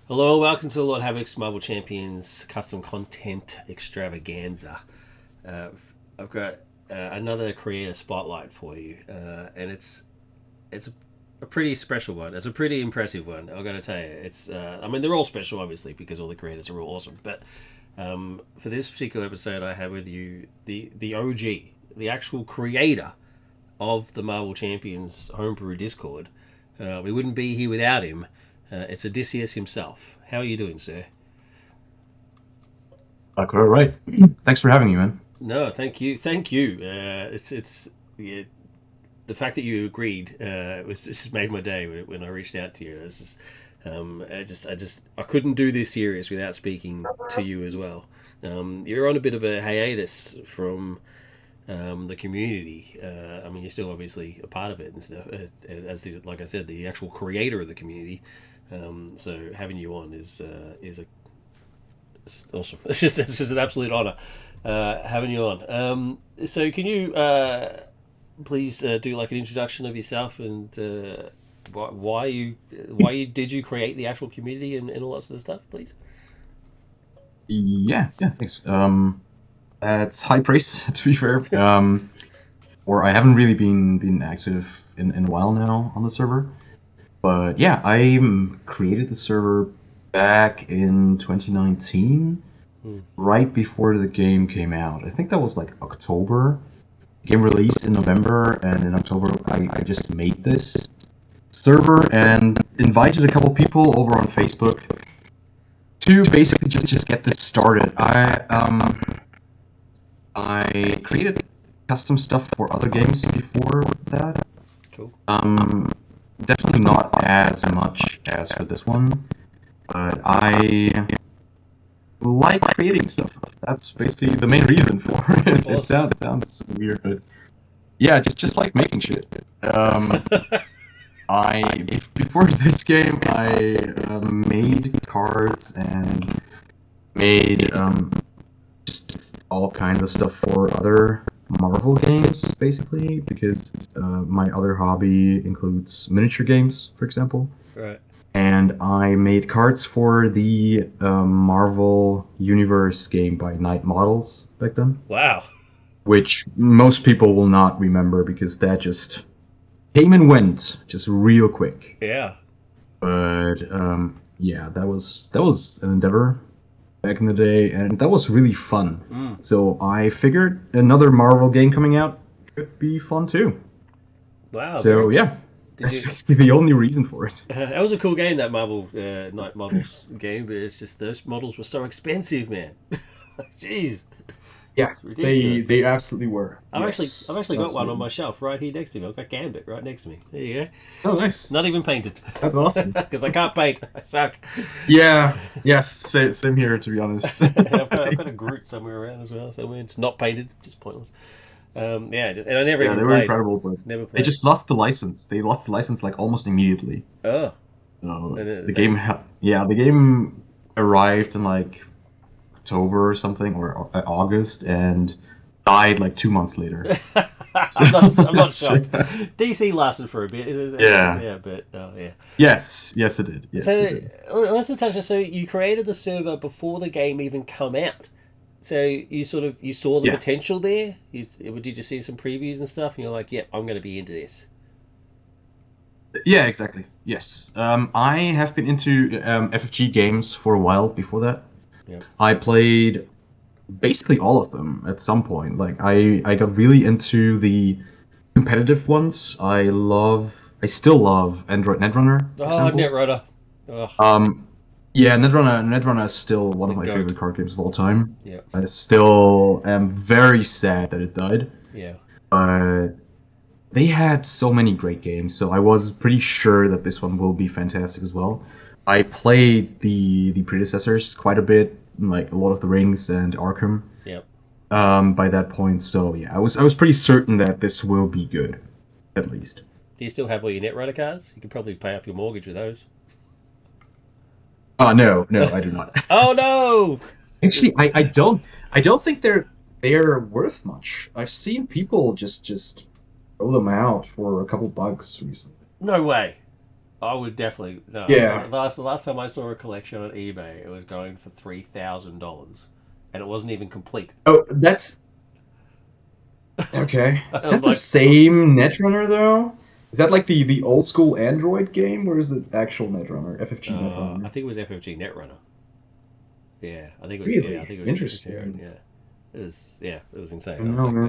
Hello, welcome to the Lord Havoc's Marvel Champions custom content extravaganza. Uh, I've got another creator spotlight for you, and it's a pretty special one. It's a pretty impressive one. I've got to tell you, it's. I mean, they're all special, obviously, because all the creators are all awesome. But for this particular episode, I have with you the OG, the actual creator of the Marvel Champions homebrew Discord. We wouldn't be here without him. It's Odysseus himself. How are you doing, sir? All right. Thanks for having me, man. No, thank you, thank you. It's yeah, the fact that you agreed was just made my day when I reached out to you. It's just, I couldn't do this series without speaking to you as well. You're on a bit of a hiatus from the community. I mean, you're still obviously a part of it and stuff. Like I said, the actual creator of the community. So having you on is it's awesome. It's just an absolute honor having you on. So can you please do like an introduction of yourself and why you did you create the actual community and all that sort of stuff, please? Yeah, thanks. That's high praise, to be fair. Or I haven't really been active in a while now on the server. But yeah, I created the server back in 2019, Hmm. right before the game came out. I think that was like October. Game released in November, and in October I just made this server and invited a couple people over on Facebook to basically just get this started. I created custom stuff for other games before that. Cool. Um, Definitely not as much as for this one, but I like creating stuff. That's basically the main reason for it. Awesome. It sounds weird, but yeah, just like making shit. Um, before this game, I made cards and made just all kinds of stuff for other Marvel games, basically, because my other hobby includes miniature games, for example. Right. And I made cards for the Marvel Universe game by Night Models back then, Wow. which most people will not remember because that just came and went just real quick. Yeah. But yeah, that was an endeavor back in the day, and that was really fun. Mm. So I figured another Marvel game coming out could be fun too. Wow. Very So cool. yeah, Did that's you? basically the only reason for it. That was a cool game, that Marvel Night Models game, but it's just those models were so expensive, man. Jeez, Yeah, it's they ridiculous. they absolutely were. I've Yes, actually got one on absolutely. my shelf right here next to me. I've got Gambit right next to me. There you go. Oh, nice. Not even painted That's awesome. because I can't paint. I suck. Yeah, yes, same here, to be honest. And I've got a Groot somewhere around as well. Somewhere it's not painted, just pointless. Yeah, and I never Yeah, even they were played. incredible, but Never they played. just lost the license. They lost the license like almost immediately. Oh, So and the game, yeah, the game arrived in like October or something, or August, and died like 2 months later. So, I'm not so, shocked. DC lasted for a bit. yeah, Yeah, but oh yeah. yes, it did. Yes, it So did. let's just touch on. So you created the server before the game even come out. So you saw the Yeah, potential there. Did you see some previews and stuff? And you're like, "Yep, I'm going to be into this." yeah, exactly. Yes. I have been into FFG games for a while before that. Yep. I played basically all of them at some point. Like I got really into the competitive ones. I still love Android Netrunner, for Oh, example. Netrunner. Oh, Um, yeah, Netrunner is still one the of my goat. favorite card games of all time. Yeah, I still am very sad that it died, yeah. but they had so many great games, so I was pretty sure that this one will be fantastic as well. I played the predecessors quite a bit, like Lord of the Rings and Arkham. Yep. By that point, so yeah, I was pretty certain that this will be good, at least. Do you still have all your Netrunner cards? You could probably pay off your mortgage with those. No, I do not. Oh no! Actually, It's, I don't think they're worth much. I've seen people just throw them out for a couple bucks recently. no way. I would definitely no. Yeah. The last time I saw a collection on eBay, it was going for $3,000, and it wasn't even complete. Oh, that's okay. Is I'm that the like, same Netrunner though? Is that like the old school Android game, or is it actual Netrunner, FFG I Netrunner? think it was FFG Netrunner. Yeah, I think it was. Yeah, I Really think it was FFG Netrunner. interesting. Yeah, it was. Yeah, it was I insane. I don't was know, like, man.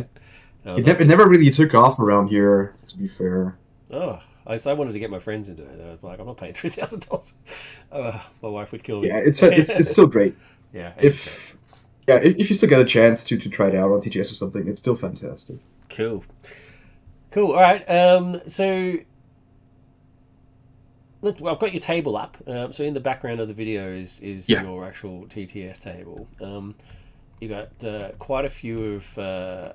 and I was It like, never, it this. never really took off around here, to be fair. Oh, I wanted to get my friends into it. And I was like, I'm not paying $3,000. My wife would kill me. Yeah, it's still great. Yeah, it is If great. yeah, if you still get a chance to try it out on TGS or something, it's still fantastic. Cool, cool. All right. So look, well, I've got your table up. So in the background of the video is Yeah. your actual TTS table. You got quite a few of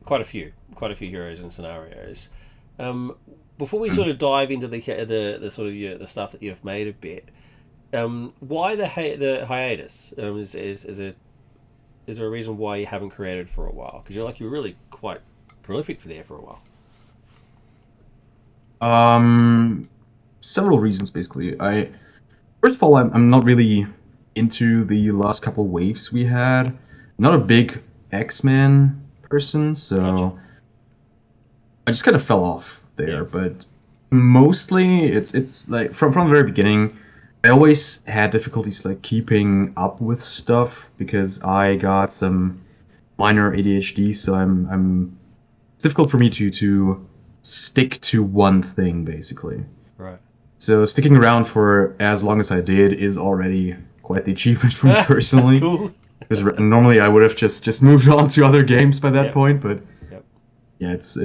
quite a few heroes and scenarios. Um, Before we sort of dive into the sort of the stuff that you've made a bit, why the hiatus? Is there a reason why you haven't created for a while? Because you're really quite prolific for there for a while. Um, Several reasons basically. I First of all, I'm not really into the last couple waves we had. Not a big X-Men person, Gotcha. so I just kind of fell off Yeah. there. But mostly, it's like from the very beginning, I always had difficulties like keeping up with stuff because I got some minor ADHD, so I'm it's difficult for me to stick to one thing basically. Right. So sticking around for as long as I did is already quite the achievement for me personally. Cool. Because normally I would have just moved on to other games by that Yep. point, but Yep. yeah, it's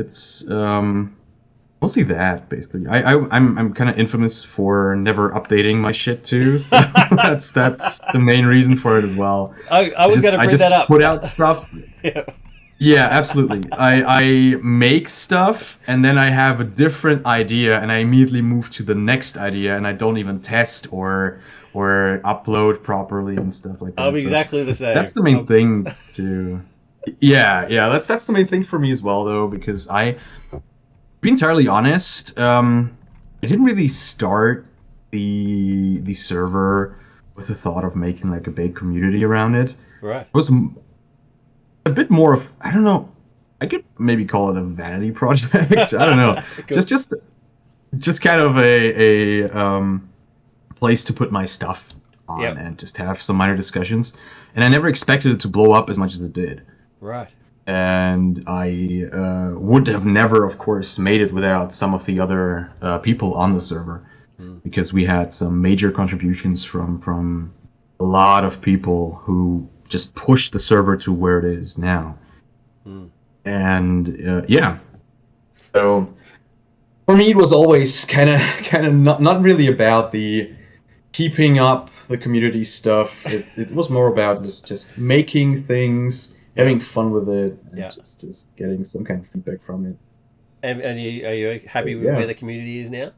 mostly that basically. I'm kind of infamous for never updating my shit too, so that's the main reason for it as well. I was going to I bring that just up. put out stuff. Yeah. Yeah, absolutely. I make stuff and then I have a different idea and I immediately move to the next idea and I don't even test or upload properly and stuff like I'm that. So exactly the that's same. the main thing to yeah, that's the main thing for me as well though, because to be entirely honest, I didn't really start the server with the thought of making like a big community around it. It Right. was a bit more of I don't know. I could maybe call it a vanity project. I don't know. Cool. Just kind of a place to put my stuff on Yep. and just have some minor discussions. And I never expected it to blow up as much as it did. Right. And I would have never, of course, made it without some of the other people on the server Mm. because we had some major contributions from a lot of people who just pushed the server to where it is now. Mm. And yeah, so for me, it was always kind of not really about the keeping up the community stuff. It was more about just making things, Yep. having fun with it, and Yeah. just getting some kind of feedback from it. And are you So happy with where yeah, the community is now?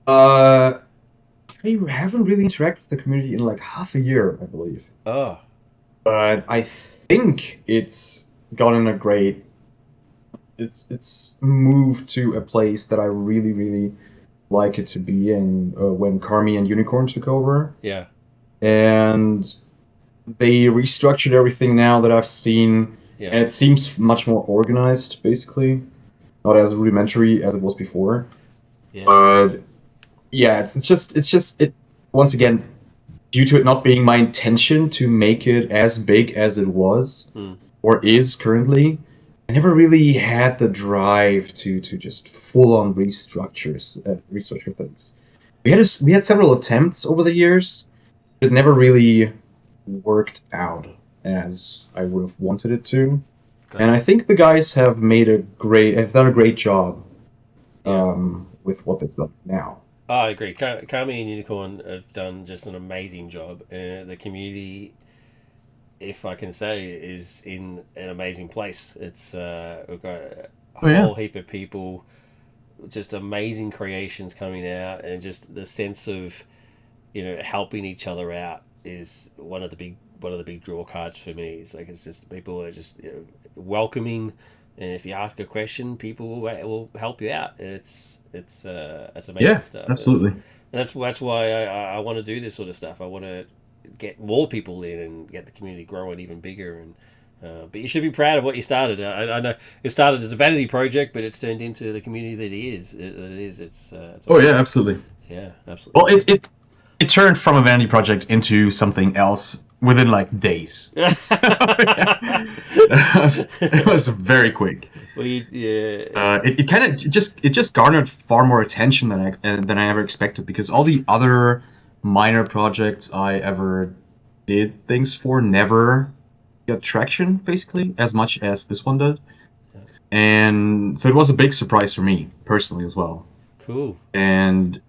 uh, I haven't really interacted with the community in like half a year, I believe. Oh. But I think it's gotten a great. It's moved to a place that I really like it to be in when Carmi and Unicorn took over. Yeah. And they restructured everything now that I've seen, Yeah. and it seems much more organized, basically. Not as rudimentary as it was before. Yeah. But yeah, it's just it once again, due to it not being my intention to make it as big as it was Mm. or is currently, I never really had the drive to just full on restructure things. We had several attempts over the years, but it never really worked out as I would have wanted it to. And Gotcha. I think the guys have done a great job Yeah. with what they've done now. Oh, I agree. Kami and Unicorn have done just an amazing job. The community, if I can say, is in an amazing place. It's we've got a Oh yeah, whole heap of people, just amazing creations coming out, and just the sense of helping each other out is one of the big draw cards for me. It's like it's just people are just welcoming and if you ask a question, people will help you out. It's amazing Yeah, stuff. absolutely. And that's why I want to do this sort of stuff. I want to get more people in and get the community growing even bigger. And but you should be proud of what you started. I know it started as a vanity project, but it's turned into the community that it is. It's Oh yeah, amazing. absolutely. Yeah, Well, absolutely. it turned from a vanity project into something else within like days. It was very quick. Well, yeah, it's It kind of just garnered far more attention than I ever expected because all the other minor projects I ever did things for never got traction basically as much as this one did, and so it was a big surprise for me personally as well. cool. And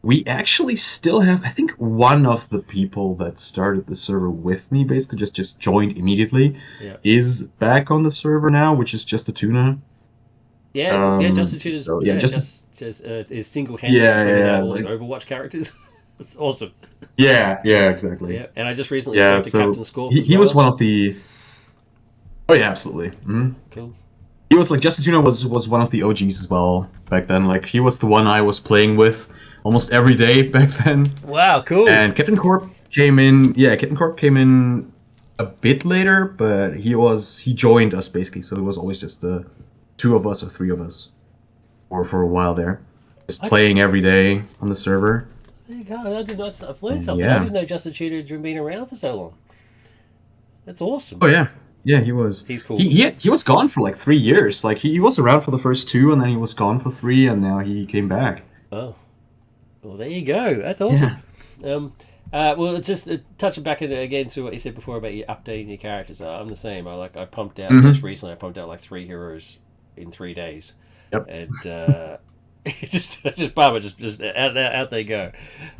we actually still have, I think, one of the people that started the server with me, basically just joined immediately, Yeah. is back on the server now, which is just a tuna. Yeah. Justin Tudor's So yeah, just is single handedly yeah, bringing yeah, out all the like Overwatch characters. It's awesome. yeah, exactly. Yeah, and I just recently Yeah, spoke to so Captain Scorp as he was well. one of the. Oh yeah, absolutely. Yeah, Mhm. cool. He was like Justin Tuna was one of the OGs as well back then. Like he was the one I was playing with almost every day back then. Wow, cool. And Captain Corp came in. Yeah, Captain Corp came in a bit later, but he joined us basically. So it was always just the two of us or three of us, or for a while there, just I, playing every day on the server. there you go. I did not. I've learned And something. I yeah. didn't know Justin Tudor had been around for so long. That's awesome. Oh yeah, yeah. He was. He's cool. He was gone for like 3 years. Like he was around for the first two, and then he was gone for three, and now he came back. Oh, well, there you go. That's awesome. Yeah. Um, well, just touching back again to what you said before about you updating your characters. I'm the same. I pumped out just Hmm. recently. I pumped out like 3 heroes in 3 days, Yep. and just bummer. Just out they go.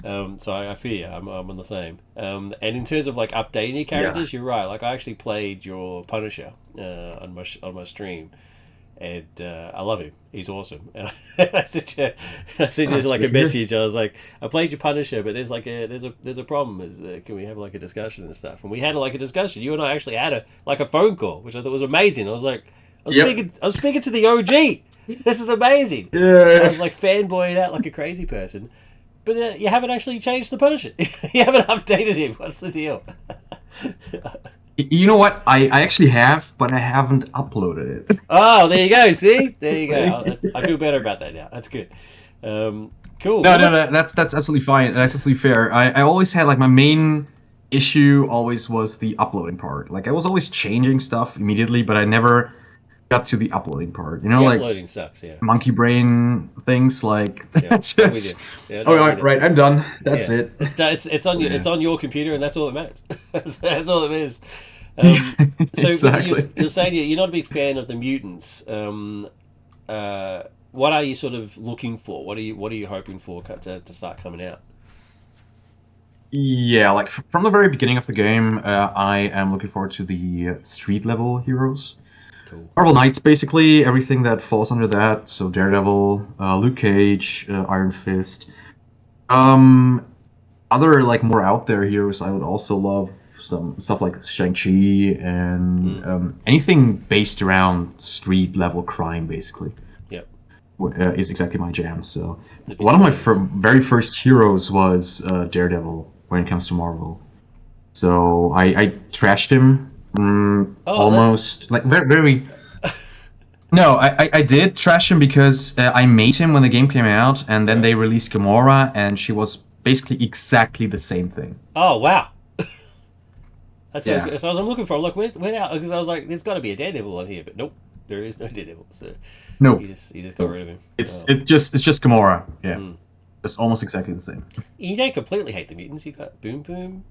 So I feel you. I'm on the same. And in terms of like updating your Yeah. characters, you're right. Like I actually played your Punisher on my stream, and I love him. He's awesome. And I sent you That's like a great to hear. message. I was like, I played your Punisher, but there's a problem. Can we have like a discussion and stuff? And we had like a discussion. You and I actually had a phone call, which I thought was amazing. I was like, Yep. I was speaking to the OG. This is amazing. I Yeah. was like fanboying out like a crazy person. But you haven't actually changed the Punisher. You haven't updated him. What's the deal? You know what? I actually have, but I haven't uploaded it. Oh, there you go. See, there you go. I feel better about that now. That's good. Cool. No, Well, no, no, that's absolutely fine. That's absolutely fair. I always had like my main issue always was the uploading part. Like I was always changing stuff immediately, but I never got to the uploading part. You know, the like uploading sucks. Yeah. monkey brain things. Like Yeah. I'm with you. just. Yeah. Oh, No, I'm with you. right, I'm done. That's Yeah. it. It's on Yeah. it's on your computer, and that's all that matters. That's all it is. Um, so Exactly. you're saying you're not a big fan of the mutants. What are you sort of looking for? What are you hoping for to start coming out? Yeah, like from the very beginning of the game, I am looking forward to the street level heroes. Cool. Marvel Knights, basically everything that falls under that. So Daredevil, Luke Cage, Iron Fist. Um, Other like more out there heroes, I would also love some stuff like Shang-Chi and Mm. anything based around street level crime, basically, Yep. is exactly my jam. So The one of my vigilantes. very first heroes was Daredevil when it comes to Marvel. So I trashed him Oh, that's almost like very. No, I did trash him because I made him when the game came out, and then right. they released Gamora, and she was basically exactly the same thing. Oh wow. That's what Yeah. so I was looking for. Look, without because I was like, there's got to be a Daredevil on here, but nope, there is no Daredevil. So No, you just got rid of him. it's Oh. it's just Gamora. Yeah, Mm. it's almost exactly the same. You don't completely hate the mutants. You got Boom Boom.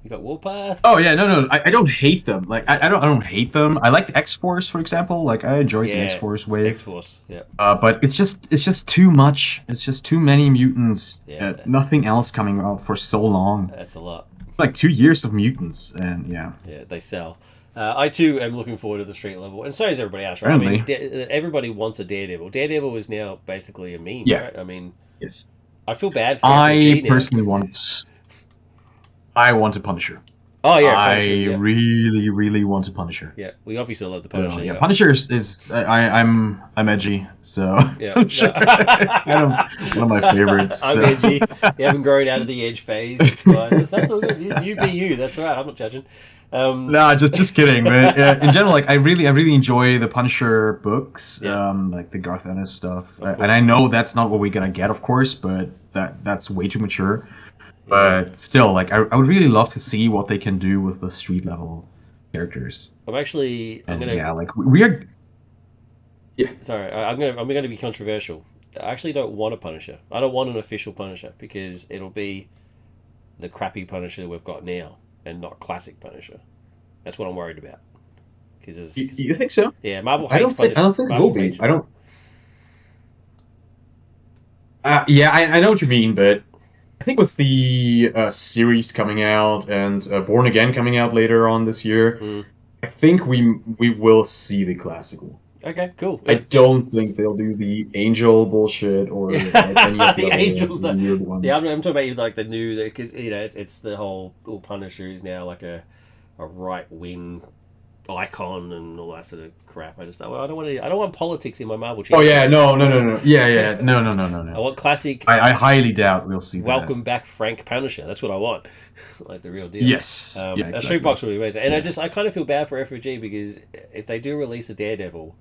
You got Warpath. Oh yeah, no, I don't hate them. Like I don't hate them. I like the X Force, for example. Like I enjoyed the X Yeah, Force X wave. Force. Yeah, But it's just too much. It's just too many mutants. yeah, Nothing else coming out for so long. that's a lot. Like 2 years of mutants, and yeah. Yeah, they sell. I too am looking forward to the street level, and so is everybody else, right? I Apparently, mean, everybody wants a Daredevil. Daredevil is now basically a meme, yeah. right? I mean, Yes. I feel bad for I FNG now personally because I want a Punisher. Oh yeah, Punisher. I Yeah, really, really want to Punisher. yeah. We obviously love the So Punisher. yeah, Yeah, Punisher is I'm edgy, so yeah. Punisher No. it's kind of one of my favorites. I'm So. edgy. You haven't grown out of the edge phase. It's fine. That's all good. You be you. That's right. I'm not judging. No, just kidding. But in general, like I really enjoy the Punisher books, Yeah, like the Garth Ennis stuff. of And I course. know that's not what we're gonna get, of course, but that's way too mature. Yeah. But still, like I would really love to see what they can do with the street level characters. I'm And gonna. yeah, like we are. Yeah. Sorry, I'm gonna be controversial. I actually don't want a Punisher. I don't want an official Punisher because it'll be the crappy Punisher we've got now and not classic Punisher. That's what I'm worried about. Because You think so? yeah, Marvel hates I Punisher. don't think it will Marvel be. hates. I don't. Yeah, I know what you mean, but I think with the series coming out and Born Again coming out later on this year, Mm. I think we will see the classical. Okay, cool. I Yeah, don't think they'll do the angel bullshit or any of the the other Angels. weird Yeah, ones. I'm talking about like the new because it's the whole Punisher is now like a right wing icon and all that sort of crap. I don't want politics in my Marvel Oh yeah, champions. no. Yeah, yeah, I no. want classic. I highly doubt we'll see that. Welcome back, Frank Punisher. That's what I want, like the real deal. Yes. Yeah, A street exactly. box would be amazing, and Yeah. I kind of feel bad for FOG because if they do release a Daredevil,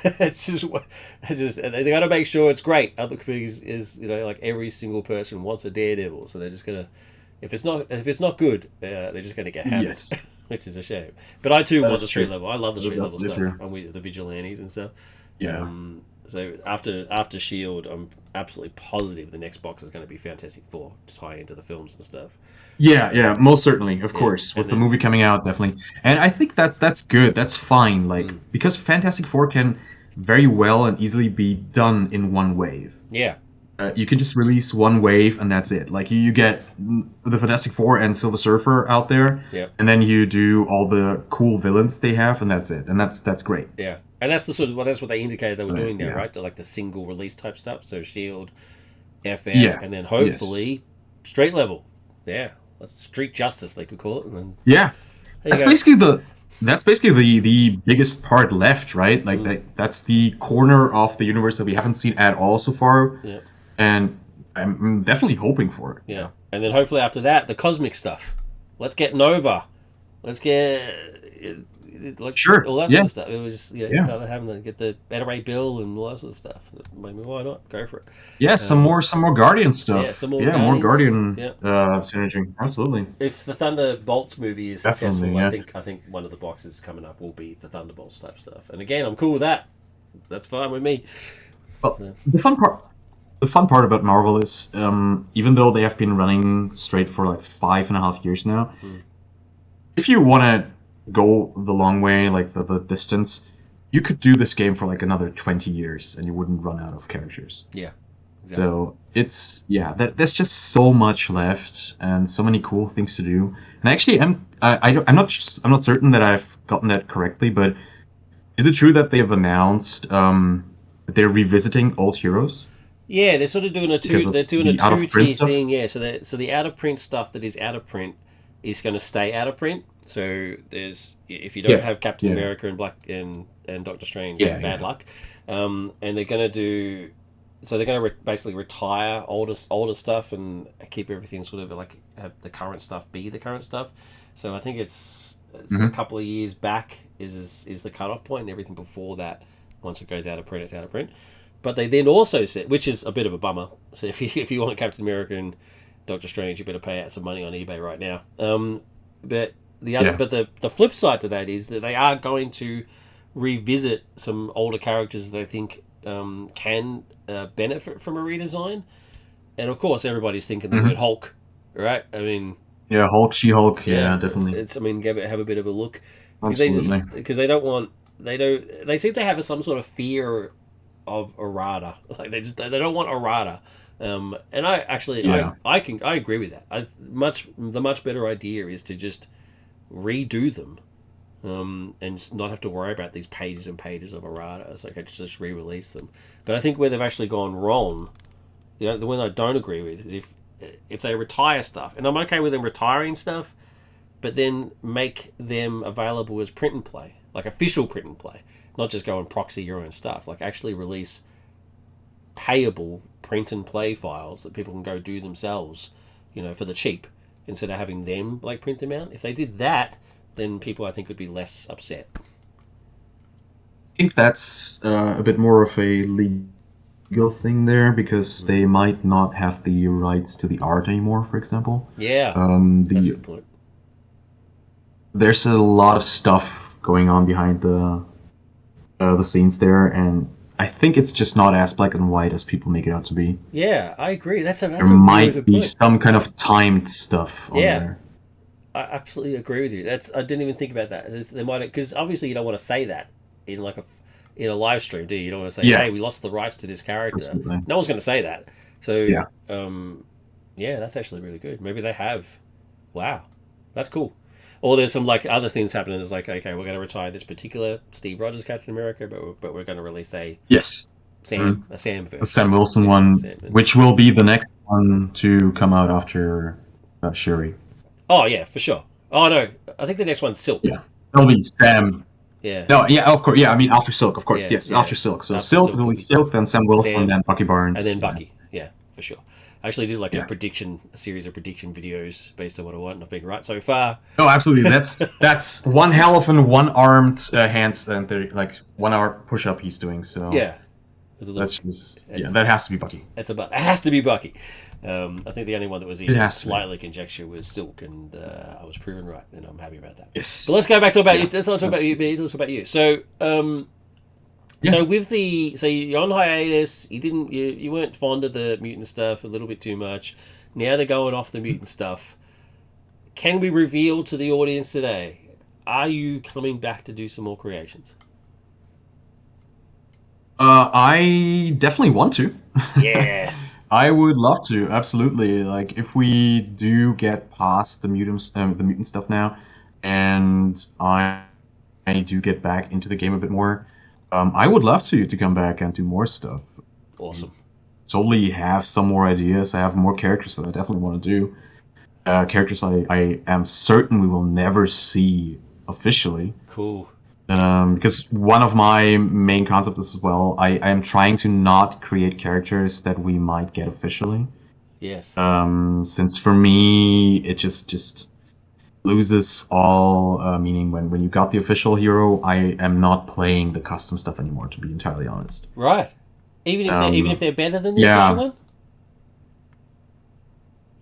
it's just they got to make sure it's great. Other because is like every single person wants a Daredevil, so they're just gonna if it's not good, they're just gonna get hammered, Yes. which is a shame. But I too That want is the street true. level. I love the That is street level absolutely stuff. true. I'm with the vigilantes and stuff. Yeah. So after Shield, I'm absolutely positive the next box is going to be Fantastic Four to tie into the films and stuff. Yeah, yeah, Um, most certainly, of yeah, course, and with the then movie coming out, definitely. And I think that's good. That's fine. Like mm, because Fantastic Four can very well and easily be done in one wave. yeah, You can just release one wave and that's it. Like you get the Fantastic Four and Silver Surfer out there, yeah, and then you do all the cool villains they have, and that's it. And that's great. yeah, and that's the sort of that's what they indicated they were doing now, Yeah. right? Like the single release type stuff. So Shield, FF, Yeah. and then Yes. hopefully street level. Yeah, that's street justice they could call it. And then Yeah. there you That's go. basically the biggest part left, right? Like Mm, that's the corner of the universe that we haven't seen at all so far, yeah, and I'm definitely hoping for it. yeah, and then hopefully after that the cosmic stuff. Let's get Nova. Let's get like Sure. all that sort Yeah. of stuff. It was just Yeah. started having to get the Beta Ray Bill and all that sort of stuff. Maybe why not go for it? Yeah. Some more Guardian Yeah, stuff. some more Yeah. More Guardians. Guardian Yeah, synergy. Absolutely. if the Thunderbolts movie is Definitely. successful, Yeah. I think one of the boxes coming up will be the Thunderbolts type stuff. And again, I'm cool with that. That's fine with me. Well, So, the fun part about Marvel is, even though they have been running straight for like 5.5 years now, mm, if you want to go the long way, like the distance, you could do this game for like another 20 years and you wouldn't run out of characters. yeah, exactly. So it's yeah, there's just so much left and so many cool things to do. And actually, I'm not certain that I've gotten that correctly, but is it true that they have announced that they're revisiting old heroes Yeah, they're sort of doing a because two. of They're doing a the out of print two-tier stuff? thing. Yeah, so the out of print stuff that is out of print is going to stay out of print. So there's if you don't Yeah, have Captain yeah, America and Black and Doctor Strange, yeah, bad yeah. luck. And they're going to do. So they're going to basically retire older stuff and keep everything sort of like have the current stuff be the current stuff. So I think it's a Hmm. couple of years back is the cutoff point, and everything before that, once it goes out of print, it's out of print. But they then also said, which is a bit of a bummer. So if you want Captain America and Doctor Strange, you better pay out some money on eBay right now. But Yeah. the flip side to that is that they are going to revisit some older characters they think can benefit from a redesign. And of course, everybody's thinking the word Hmm. Hulk, right? I mean, Yeah, Hulk, She-Hulk. Yeah, yeah, definitely. it's I mean, have a bit of a look Absolutely. because they don't want they seem to have some sort of fear of errata. Like they don't want errata. And I actually Yeah. I agree with that. The much better idea is to just redo them, and just not have to worry about these pages and pages of errata. It's like I just re-release them. But I think where they've actually gone wrong, the one I don't agree with is if they retire stuff, and I'm okay with them retiring stuff, but then make them available as print and play, like official print and play, not just go and proxy your own stuff. Like actually release payable print and play files that people can go do themselves, for the cheap, instead of having them like print them out. If they did that, then people I think would be less upset. I think that's a bit more of a legal thing there, because they might not have the rights to the art anymore, for example. Yeah, that's a good point. There's a lot of stuff going on behind the scenes there, and I think it's just not as black and white as people make it out to be. Yeah, I agree. That's a there really might good be point. some kind of timed stuff on there. I absolutely agree with you. I didn't even think about that. They might, because obviously you don't want to say that in in a live stream, do you? You don't want to say, "Hey, we lost the rights to this character." Absolutely. No one's going to say that. So Yeah. That's actually really good. Maybe they have. Wow, that's cool. Or there's some like other things happening. It's like, okay, we're going to retire this particular Steve Rogers Captain America, but we're going to release a Sam version. The Sam Wilson one, which will be the next one to come out after Shuri. Oh yeah, for sure. Oh no, I think the next one's Silk. Yeah, it'll be Sam. Yeah. No, yeah, of course. Yeah, I mean after Silk, of course. Yeah, yes, yeah. after Silk. So After Silk Silk will will be be Silk, then Sam Wilson, Sam, then Bucky Barnes, and then Bucky. Yeah, for sure. I actually did like a series of prediction videos based on what I want, and I've been right so far. Oh, absolutely. That's one hell of an one-armed hands and like 1 hour push-up he's doing. So Yeah. that has to be Bucky. It has to be Bucky. I think the only one that was even slightly conjecture was Silk, and I was proven right, and I'm happy about that. Yes. But let's go back to about you. Let's not talk about you, B. Let's talk about you. So, so you're on hiatus. You weren't fond of the mutant stuff, a little bit too much. Now they're going off the mutant stuff. Can we reveal to the audience today? Are you coming back to do some more creations? I definitely want to. Yes. I would love to, absolutely. Like, if we do get past the mutant stuff now, and I do get back into the game a bit more, I would love to come back and do more stuff. Awesome. Totally have some more ideas. I have more characters that I definitely want to do. Characters I am certain we will never see officially. Cool. Because one of my main concepts as well, I am trying to not create characters that we might get officially. Yes. Since for me, it just loses all meaning when you got the official hero. I am not playing the custom stuff anymore, to be entirely honest. Right. Even if they're better than the official one?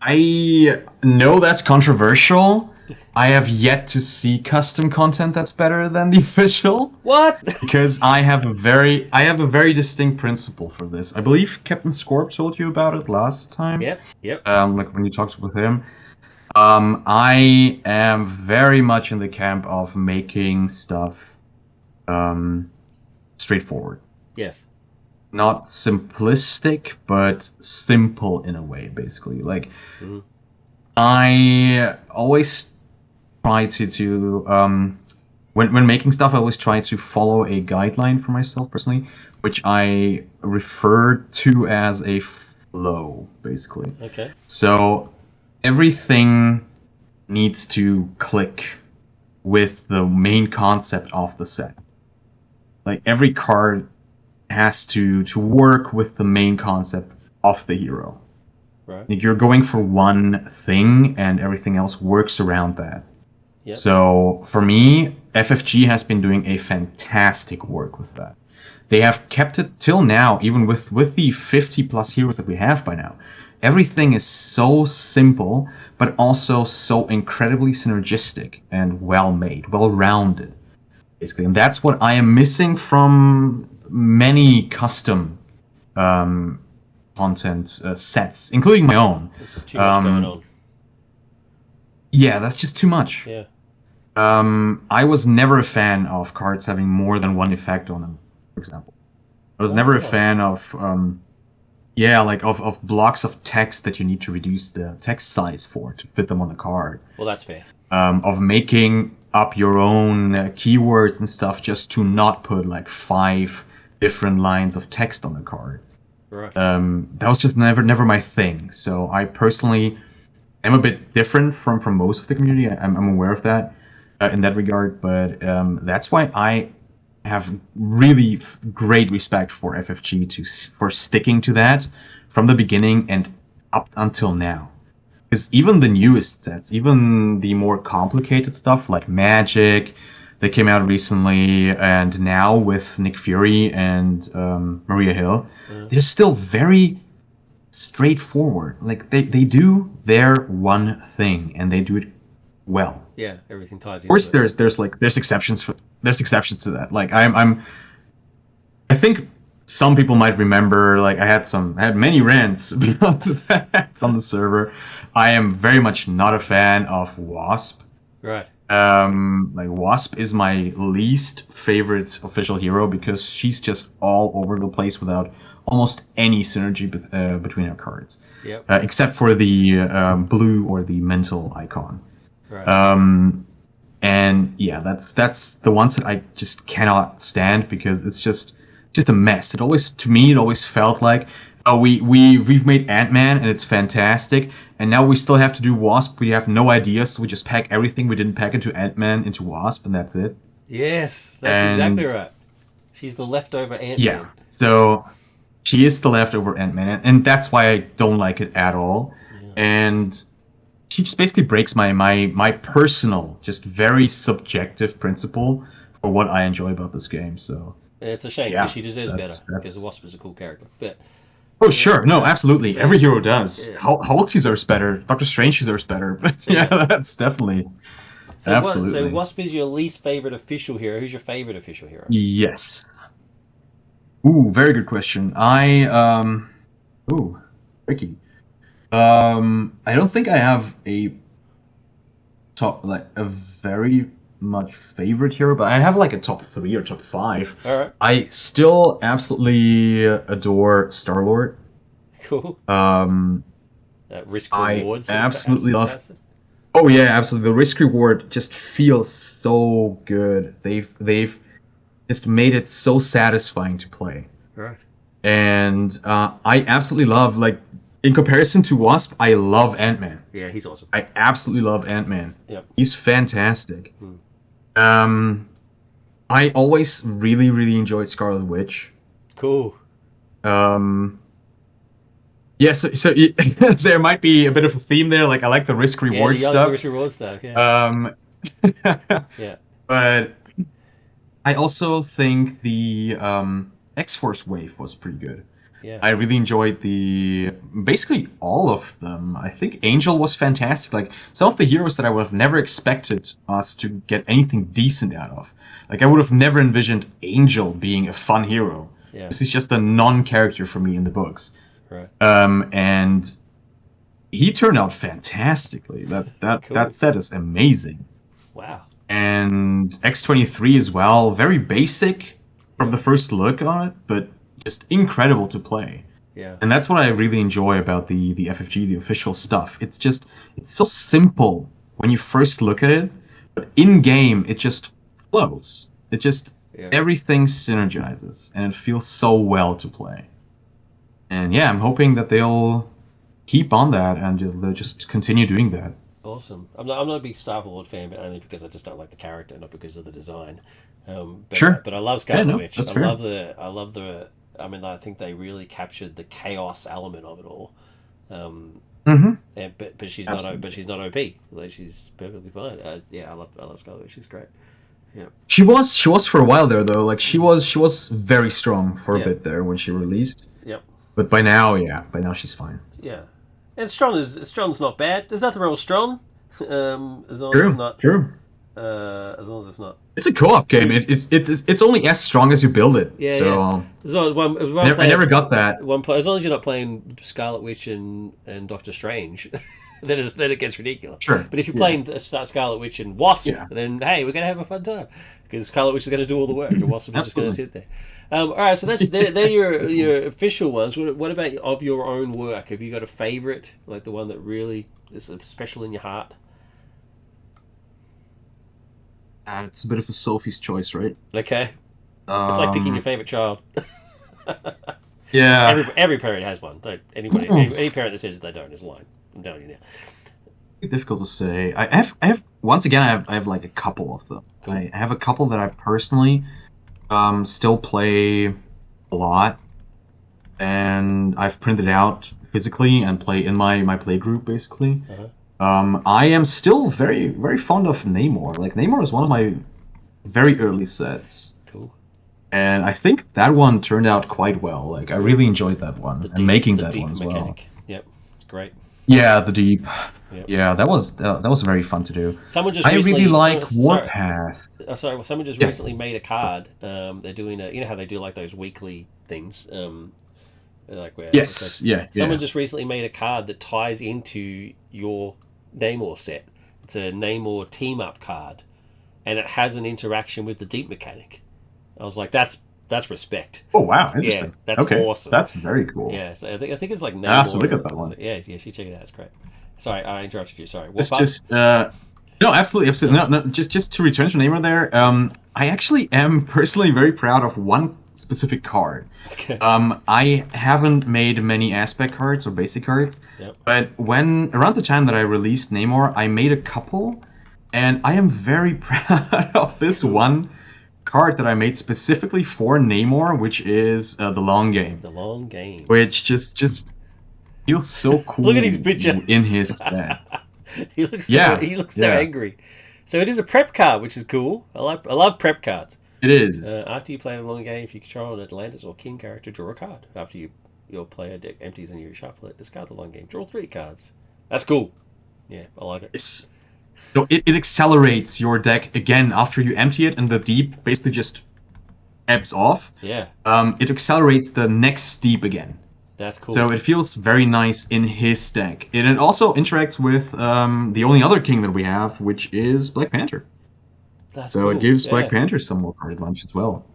I know that's controversial. I have yet to see custom content that's better than the official. What? Because I have a very distinct principle for this. I believe Captain Scorp told you about it last time. Yep. Like when you talked with him. I am very much in the camp of making stuff straightforward. Yes. Not simplistic, but simple in a way, basically. Like, I always try to when making stuff, I always try to follow a guideline for myself personally, which I refer to as a flow, basically. Okay. So everything needs to click with the main concept of the set. Like, every card has to work with the main concept of the hero. Right. Like, you're going for one thing, and everything else works around that. Yep. So for me, FFG has been doing a fantastic work with that. They have kept it till now, even with the 50 plus heroes that we have by now. Everything is so simple, but also so incredibly synergistic and well made, well rounded, basically. And that's what I am missing from many custom content sets, including my own. This is too much going on. Yeah, that's just too much. Yeah. I was never a fan of cards having more than one effect on them, for example. I was never a fan of of blocks of text that you need to reduce the text size for to fit them on the card. Well, that's fair. Of making up your own keywords and stuff just to not put like 5 different lines of text on the card. Right. That was just never my thing. So I personally am a bit different from most of the community. I'm aware of that in that regard, but that's why I have really great respect for FFG for sticking to that from the beginning and up until now. Because even the newest sets, even the more complicated stuff like Magic, that came out recently, and now with Nick Fury and Maria Hill, they're still very straightforward. Like they do their one thing and they do it well. Yeah, everything ties Of course, into it. there's exceptions to that. Like I think some people might remember, like I had many rants beyond that on the server. I am very much not a fan of Wasp. Right. Like Wasp is my least favorite official hero because she's just all over the place without almost any synergy between her cards, Yep. except for the blue or the mental icon. Right. And yeah, that's the ones that I just cannot stand because it's just a mess. It always felt like, oh, we've made Ant-Man and it's fantastic, and now we still have to do Wasp. We have no ideas, so we just pack everything we didn't pack into Ant-Man into Wasp, and that's it. Yes, that's exactly And right. She's the leftover yeah, Ant-Man. so she is the leftover Ant-Man, and that's why I don't like it at all. Yeah. And she just basically breaks my personal, just very subjective principle for what I enjoy about this game. So And it's a shame because yeah, she deserves better because the that's. Wasp is a cool character. But Oh sure, no, absolutely. so Every hero does. yeah. Hulk deserves better. Doctor Strange deserves better. But yeah, Yeah. that's definitely So what? So absolutely Wasp is your least favorite official hero. Who's your favorite official hero? yes. Ooh, very good question. Ooh, tricky. I don't think I have a top like a very much favorite hero, but I have like a top three or top five. All right. I still absolutely adore Star-Lord. Cool. Um, Risk I reward sort of absolutely love. facet. Oh yeah, absolutely. The risk reward just feels so good. They've just made it so satisfying to play, Right. and I absolutely love like in comparison to Wasp, I love Ant-Man. Yeah, he's awesome. I absolutely love Ant-Man. Yep. He's fantastic. Hmm. Um, I always really enjoyed Scarlet Witch. Cool. Um, yeah, there might be a bit of a theme there. Like I like the risk Yeah, reward the stuff. risk reward stuff. Yeah. Um, Yeah. but I also think the X-Force wave was pretty good. Yeah. I really enjoyed the basically all of them. I think Angel was fantastic. Like some of the heroes that I would have never expected us to get anything decent out of. Like I would have never envisioned Angel being a fun hero. Yeah. This is just a non-character for me in the books. Right. And he turned out fantastically. That Cool. that set is amazing. Wow. And X-23 as well, very basic from the first look on it, but just incredible to play. Yeah. And that's what I really enjoy about the FFG, the official stuff. It's so simple when you first look at it, but in game it just flows. It just everything synergizes, and it feels so well to play. And yeah, I'm hoping that they'll keep on that and they'll just continue doing that. Awesome. I'm not a big Star Lord fan, but only because I just don't like the character, not because of the design. But, Sure. But I love Yeah, Scarlet no, Witch. that's fair. I love the. I mean, I think they really captured the chaos element of it all. Mm-hmm. But she's Absolutely. not. But she's not OP. Like she's perfectly fine. Yeah, I love Scarlet Witch. She's great. Yeah. She was for a while there though. Like she was very strong for a Yeah. bit there when she released. Yep. But by now she's fine. Yeah. And Strong's not bad. There's nothing wrong with Strong. As long as it's not. True. As long as it's not. It's a co-op game. It's only as strong as you build it. Yeah, so yeah. As long as one I player, never got that. as long as you're not playing Scarlet Witch and Doctor Strange, then it gets ridiculous. Sure. But if you're playing Scarlet Witch and Wasp, Yeah. then hey, we're gonna have a fun time because Scarlet Witch is gonna do all the work and Wasp is just gonna sit there. All right, so they're your official ones. What about of your own work? Have you got a favorite, like the one that really is special in your heart? And it's a bit of a Sophie's choice, right? Okay, it's like picking your favorite child. Yeah. Every parent has one. Don't anybody any parent that says they don't is lying. I'm telling you now. Difficult to say. I have once again, I have like a couple of them. Cool. I have a couple that I personally still play a lot, and I've printed out physically and play in my play group basically. Uh-huh. I am still very fond of Namor. Like Namor is one of my very early sets, Cool. and I think that one turned out quite well. Like I Yep. really enjoyed that one and making The that one deep as well. mechanic. Yep. It's great. Yeah, the deep. Yep. Yeah, that was very fun to do. Someone just I really recently. like Sorry. Warpath. Sorry. Well, someone just Yeah. recently made a card. They're doing a. You know how they do like those weekly things. Like where Yes. Yeah. someone Yeah. just recently made a card that ties into your Namor set. It's a Namor team up card, and it has an interaction with the deep mechanic. I was like, that's respect. Oh wow, Yeah, interesting. that's Okay, awesome. that's very cool. Yeah, so I think it's like I have to look Namor. at that one. Yeah, yeah, she check it out. It's great. Sorry, I interrupted you. Sorry. What Just, buff? just, uh, no, absolutely, absolutely. No. No, no, just to return to Neymar there. I actually am personally very proud of one specific card. Okay. I haven't made many aspect cards or basic cards, Yep. but when around the time that I released Namor, I made a couple, and I am very proud of this Cool. one card that I made specifically for Namor, which is the long game, The long game. which just feels so cool Look at his picture. in his set. He looks so Yeah, he looks so yeah, angry. So it is a prep card, which is cool. I love prep cards. it is. After you play the long game, if you control an Atlantis or King character, draw a card. After your player deck empties and you shuffle it, discard the long game. Draw 3 cards. That's cool. Yeah, I like it. It's, so it accelerates your deck again after you empty it, and the deep basically just ebbs off. Yeah, It accelerates the next deep again. that's cool. So it feels very nice in his deck. And it also interacts with the only other king that we have, which is Black Panther. That's So cool. it gives Yeah. Black Panther some more card advantage as well.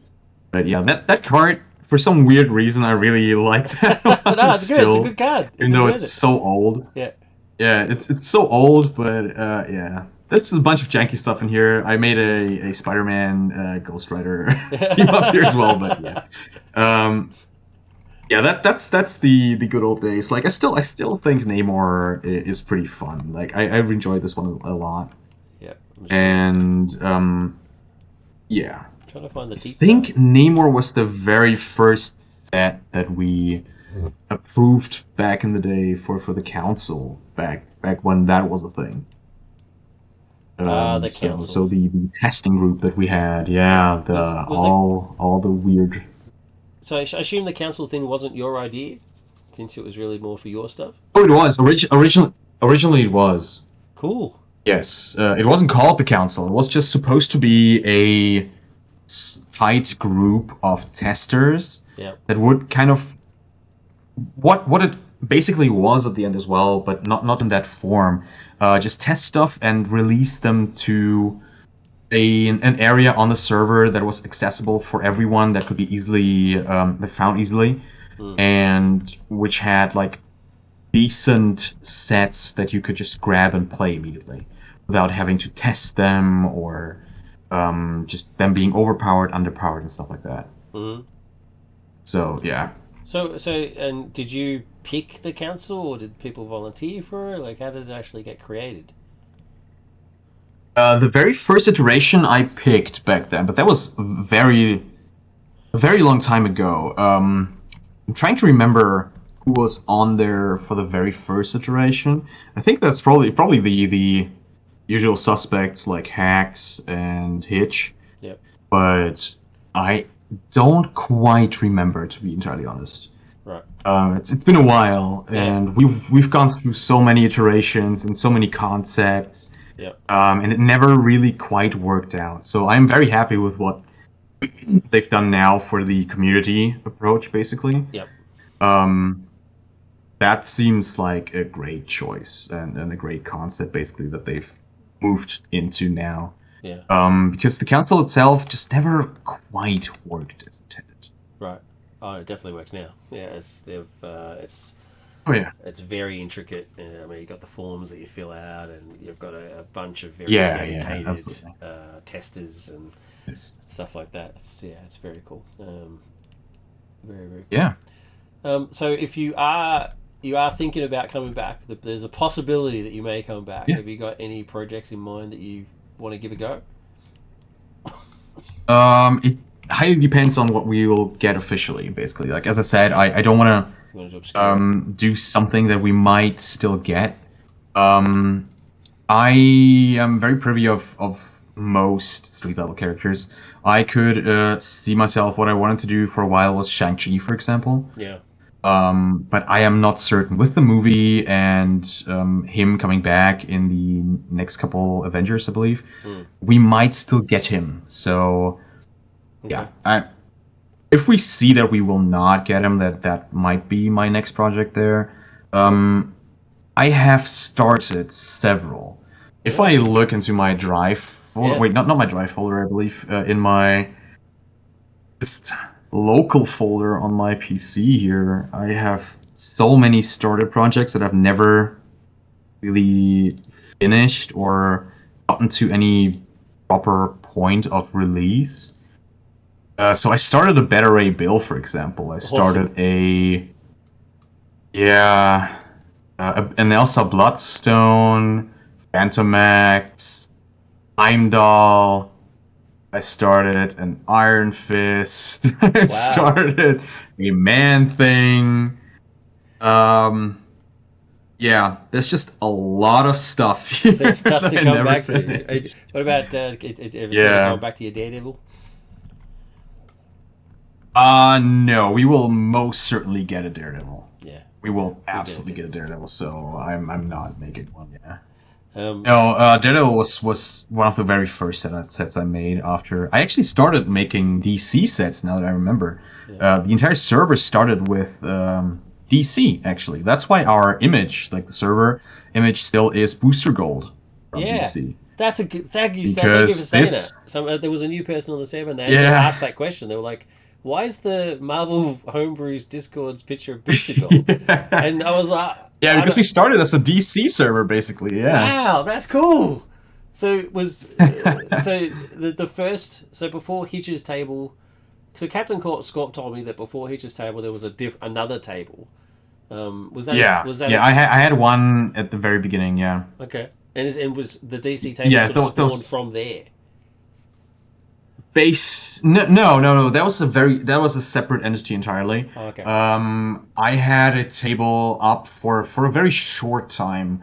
But yeah, that card, for some weird reason, I really like that one No, it's good. It's a still, good card. It even though deserves it's it. so old. Yeah. Yeah, it's so old, but yeah. There's a bunch of janky stuff in here. I made a Spider-Man Ghost Rider team up here as well, but yeah. Um, yeah, that's the good old days. Like I still think Namor is pretty fun. Like I've enjoyed this one a lot. Yeah. I'm And yeah. trying to find the I deep think card. Namor was the very first set that we approved back in the day for the council back when that was a thing. The So council. the testing group that we had, yeah, the Was the all the weird. So I assume the council thing wasn't your idea, since it was really more for your stuff. Oh, it was originally it was. Cool. Yes, it wasn't called the council. It was just supposed to be a tight group of testers Yeah. that would kind of what it basically was at the end as well, but not in that form. Just test stuff and release them to an area on the server that was accessible for everyone, that could be easily found easily, Mm. and which had like decent sets that you could just grab and play immediately without having to test them or just them being overpowered, underpowered, and stuff like that. Hmm. So yeah. And did you pick the council, or did people volunteer for it? Like, how did it actually get created? The very first iteration I picked back then, but that was a very long time ago. I'm trying to remember who was on there for the very first iteration. I think that's probably the usual suspects like Hacks and Hitch, Yep. but I don't quite remember, to be entirely honest. Right. It's been a while, Yeah. and we've gone through so many iterations and so many concepts, Yep. and it never really quite worked out. So I'm very happy with what they've done now for the community approach, basically. Yep. Um, that seems like a great choice and a great concept, basically, that they've moved into now. Yeah. Because the council itself just never quite worked as intended. Right. Oh, it definitely works now. Yeah. It's Oh yeah. it's very intricate. I mean, you've got the forms that you fill out, and you've got a bunch of very Yeah, dedicated absolutely. testers and It's, stuff like that. It's very cool. Very very cool. yeah. So if you are you are thinking about coming back. There's a possibility that you may come back. Yeah. Have you got any projects in mind that you want to give a go? It highly depends on what we will get officially. Basically, like as I said, I don't want You want to to obscure it? do something that we might still get. Um, I am very privy of most street level characters. I could see myself what I wanted to do for a while was Shang-Chi, for example. Yeah. But I am not certain with the movie and him coming back in the next couple Avengers, I believe. Mm. We might still get him. So Okay. yeah, if we see that we will not get him, that might be my next project there. Um, I have started several. If I Awesome. look into my drive folder, wait, Yes. not my drive folder, I believe, in my just local folder on my PC here, I have so many started projects that I've never really finished or gotten to any proper point of release. So I started a Beta Ray Bill, for example. I Awesome. started yeah, an Elsa Bloodstone, Phantomax, Heimdall. I started an Iron Fist. I Wow. started a Man Thing. Um, yeah, there's just a lot of stuff here There's stuff that to I come never back to. finished. What about ever think of going Yeah. back to your Daredevil? No, we will most certainly get a Daredevil. Yeah. We Yeah. will We'll get a absolutely get a Daredevil. Daredevil, so I'm not making one, yeah. Um. No, Daredevil was one of the very first sets I made after I actually started making DC sets. Now that I remember, Yeah. the entire server started with DC. Actually, that's why our image, like the server image, still is Booster Gold from Yeah. DC That's a good. Thank you. Thank you for because saying this, that. There was a new person on the server, and they actually asked yeah, that question. They were like, "Why is the Marvel Homebrews Discord's picture of Booster Gold?" And I was like, yeah, "I because we don't." started as a DC server basically. Yeah, Wow, that's cool. So the first before Hitch's table. So Captain Scorp told me that before Hitch's table there was another table. yeah, Was that yeah. I had one at the very beginning. Yeah, okay? And was the DC table yeah. sort of spawned Those from there? base no, that was a separate entity entirely. Oh, okay, I had a table up for a very short time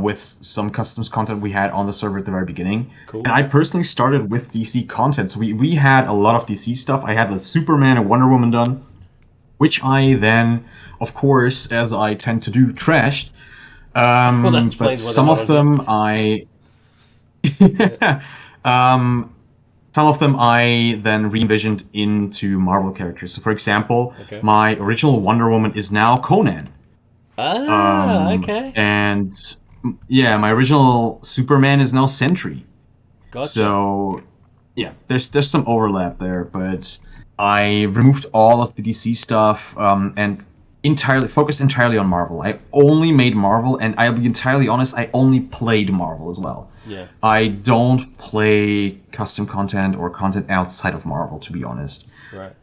with some customs content we had on the server at the very beginning, and cool. I personally started with DC content, so we had a lot of DC stuff. I had the Superman and Wonder Woman done, which I then, of course, as I tend to do, trashed. Well, that But explains why they're some not of on here. them I Yeah. um, some of them I then re-envisioned into Marvel characters. So, for example, Okay. my original Wonder Woman is now Conan. Ah, okay. And yeah, my original Superman is now Sentry. Gotcha. So yeah, there's some overlap there, but I removed all of the DC stuff and entirely focused entirely on Marvel. I only made Marvel, and I'll be entirely honest, I only played Marvel as well. Yeah. I don't play custom content or content outside of Marvel, to be honest. Right.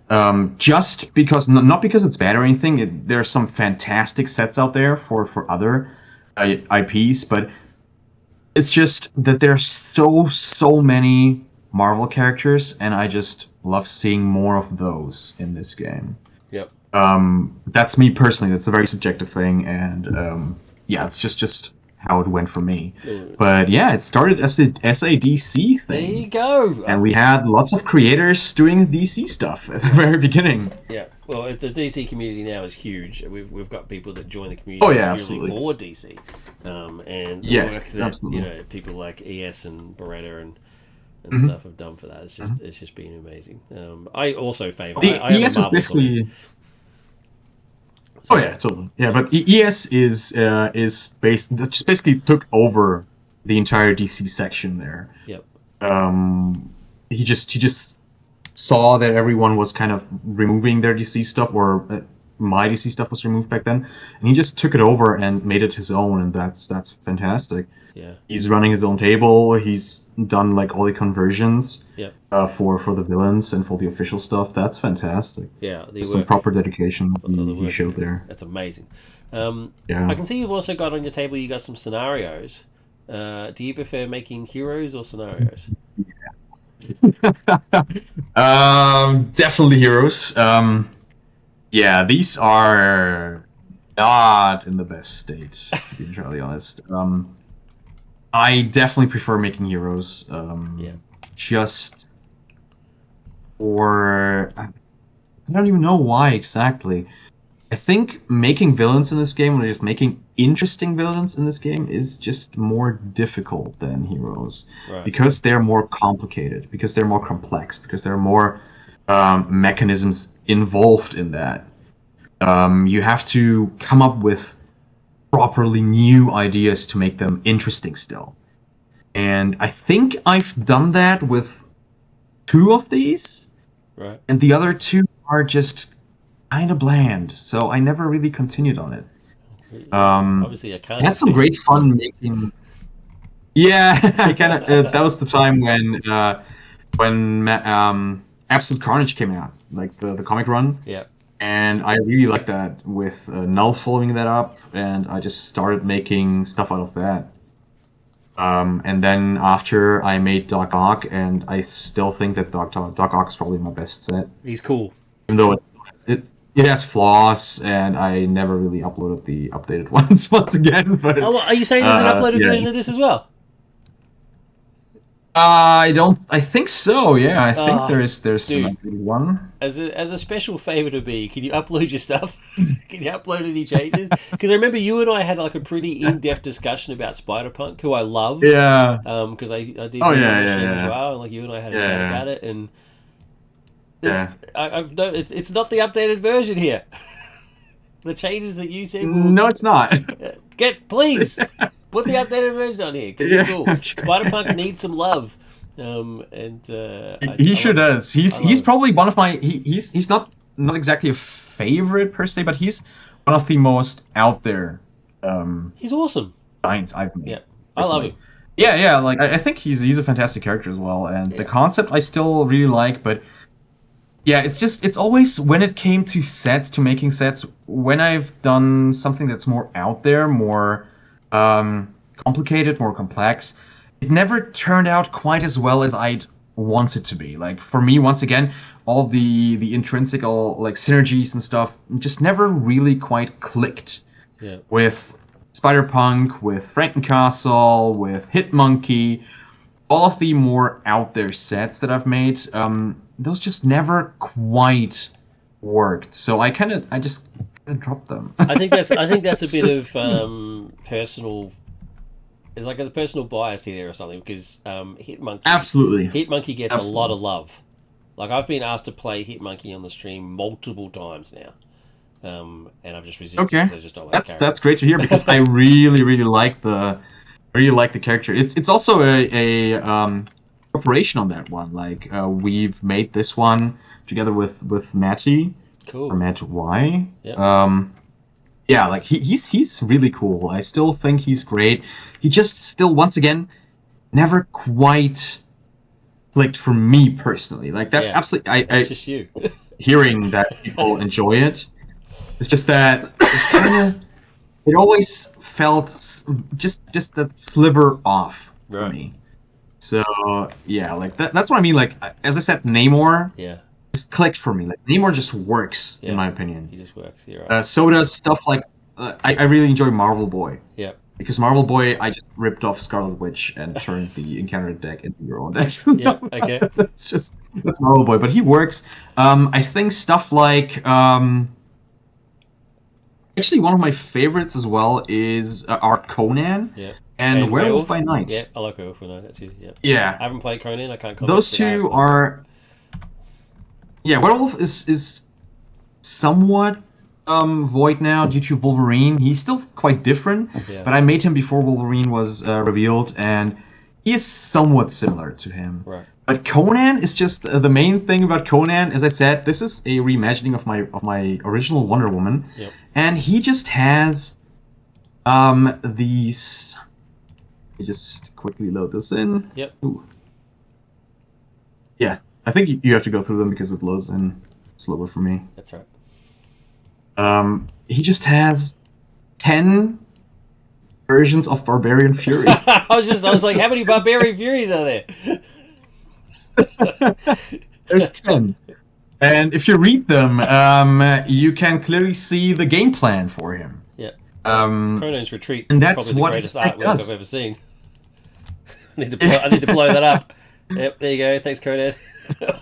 Just because, not because it's bad or anything. There are some fantastic sets out there for other IPs, but it's just that there's so many Marvel characters, and I just love seeing more of those in this game. Yep. That's me personally. That's a very subjective thing, and yeah, it's just how it went for me. But yeah, it started as a DC There you thing, go. and we had lots of creators doing DC stuff at the very beginning. Yeah. Well, the DC community now is huge. We've got people that join the Oh community yeah, purely absolutely. for DC, and the Yes, work that absolutely. people like ES and Beretta and Hmm. stuff have done for that. It's just been amazing. I also favor. The I am a ES is Marvel zombie. basically. Oh Sorry. yeah, totally. Yeah, but ES is just basically took over the entire DC section there. Yep. He just saw that everyone was kind of removing their DC stuff or my DC stuff was removed back then, and he just took it over and made it his own, and that's fantastic. Yeah. He's running his own table. He's done like all the conversions Yep. for the villains and for the official stuff. That's fantastic. Yeah. Some proper dedication he showed there. That's amazing. Yeah. I can see you've also got on your table. You got some scenarios. Do you prefer making heroes or scenarios? Definitely heroes. Yeah, these are not in the best state, to be entirely honest. I definitely prefer making heroes. Yeah. Just for I don't even know why exactly. I think making villains in this game, or just making interesting villains in this game, is just more difficult than heroes. Right. Because they're more complicated, because they're more complex, because there are more mechanisms involved in that. You have to come up with properly new ideas to make them interesting still. And I think I've done that with 2 of these, Right. and the other 2 are just kind of bland, so I never really continued on it. Obviously, I can't. I had some great fun making. Yeah, I kind of. That was the time when Absolute Carnage came out, like the comic run. Yeah. And I really liked that with Null following that up, and I just started making stuff out of that. And then after I made Doc Ock, and I still think that Doc Ock is probably my best set. He's cool. Even though it has flaws, and I never really uploaded the updated ones once again. But are you saying there's an uploaded version of this as well? I think so. Yeah, I think there's dude, an updated one. As a special favor to me, can you upload your stuff? Can you upload any changes? Because I remember you and I had like a pretty in-depth discussion about Spider-Punk, who I love. Yeah. Because I did on the stream as well, and like you and I had a chat about it, and I've noticed it's not the updated version here. The changes that you said. No, it's not. Please put the updated version on here because it's cool. Spider-Punk needs some love, he sure does. He's probably one of my. He's not exactly a favorite per se, but he's one of the most out there. He's awesome. Designs I've made. Yeah, I love him. Yeah. Like I think he's a fantastic character as well, and the concept I still really like, but. Yeah, it's always when it came to making sets, when I've done something that's more out there, more complicated, more complex, it never turned out quite as well as I'd want it to be. Like for me, once again, all the intrinsic like synergies and stuff just never really quite clicked. Yeah. With Spider-Punk, with Frankencastle, with Hitmonkey, all of the more out there sets that I've made, those just never quite worked. So I just dropped them. I think that's a bit of personal. It's like a personal bias here or something because Hitmonkey. Absolutely. Hitmonkey gets a lot of love. Like I've been asked to play Hitmonkey on the stream multiple times now, and I've just resisted. Okay, I just don't like that's great to hear because I really like the character. It's also a preparation on that one. Like we've made this one together with Matty. Cool. Or Matt Y. Yep. Yeah, like he's really cool. I still think he's great. He just still once again never quite clicked for me personally. Like that's absolutely it's just you. Hearing that people enjoy it. It's just that it always felt just that sliver off for me. So yeah, like that's what I mean. Like as I said, Namor just clicked for me. Like Namor just works in my opinion. He just works. You're right. So does stuff like I really enjoy Marvel Boy. Yeah. Because Marvel Boy, I just ripped off Scarlet Witch and turned the Encounter deck into your own deck. Yeah. Okay. that's Marvel Boy, but he works. I think stuff like actually one of my favorites as well is Art Conan. Yeah. And Werewolf by Night. Yeah, I like Werewolf by Night. That's you. Yeah. Yeah. I haven't played Conan. I can't comment. Those two are. Yeah, Werewolf is somewhat void now due to Wolverine. He's still quite different, but I made him before Wolverine was revealed, and he is somewhat similar to him. Right. But Conan is just the main thing about Conan. As I said, this is a reimagining of my original Wonder Woman, Yep. and he just has these. Let me just quickly load this in. Yep. Ooh. Yeah, I think you have to go through them because it loads in slower for me. That's right. He just has 10 versions of Barbarian Fury. I was like, how many Barbarian Furies are there? There's 10. And if you read them, you can clearly see the game plan for him. Yeah. Um, Conan's Retreat, and that's probably the what greatest Spec artwork does. I've ever seen. I need to blow that up. Yep, there you go. Thanks, Conan.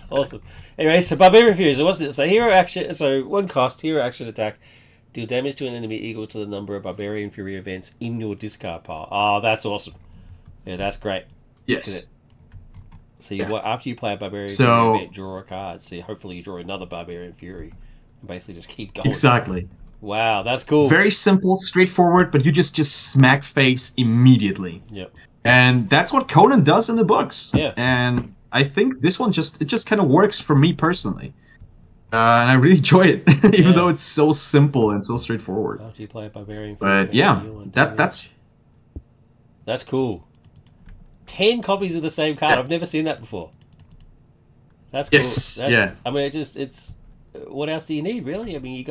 Awesome. Anyway, so Barbarian Furies, wasn't it? So hero action. So one cost, hero action attack. Deal damage to an enemy equal to the number of Barbarian Fury events in your discard pile. Oh, that's awesome. Yeah, that's great. Yes. So after you play a Barbarian Fury event, draw a card. So hopefully you draw another Barbarian Fury. And basically just keep going. Exactly. Wow, that's cool. Very simple, straightforward, but you just smack face immediately. Yep. And that's what Conan does in the books. Yeah. And I think this one just kind of works for me personally. And I really enjoy it, even though it's so simple and so straightforward. After you play a Barbarian Fury, but yeah, that's cool. 10 copies of the same card. I've never seen that before. That's cool. Yes. Yeah. I mean, it's what else do you need, really? I mean, you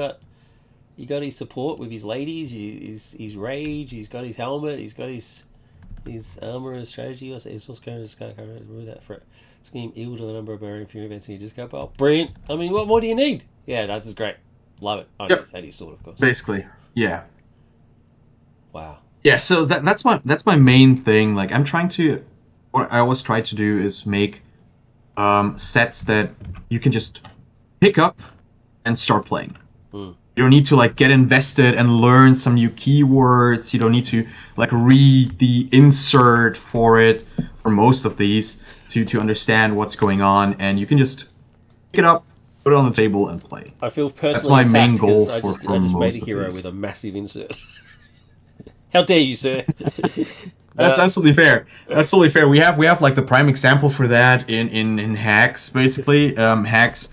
got his support with his ladies, his rage, he's got his helmet, he's got his armor and strategy. Or it's also kind of just kind of remove that for scheme equal to the number of Barbarian Fury events, and you just go, oh, brilliant. I mean, what more do you need? Yeah, that's just great. Love it. I know it's sword, of course. Basically, yeah. Wow. Yeah, so that's my main thing. Like, what I always try to do is make sets that you can just pick up and start playing. You don't need to like get invested and learn some new keywords. You don't need to like read the insert for it for most of these to understand what's going on, and you can just pick it up, put it on the table, and play. I feel personally that's my main goal. I just made a hero with a massive insert. How dare you, sir? That's absolutely fair. That's totally fair. We have like the prime example for that in Hacks, basically. Hacks.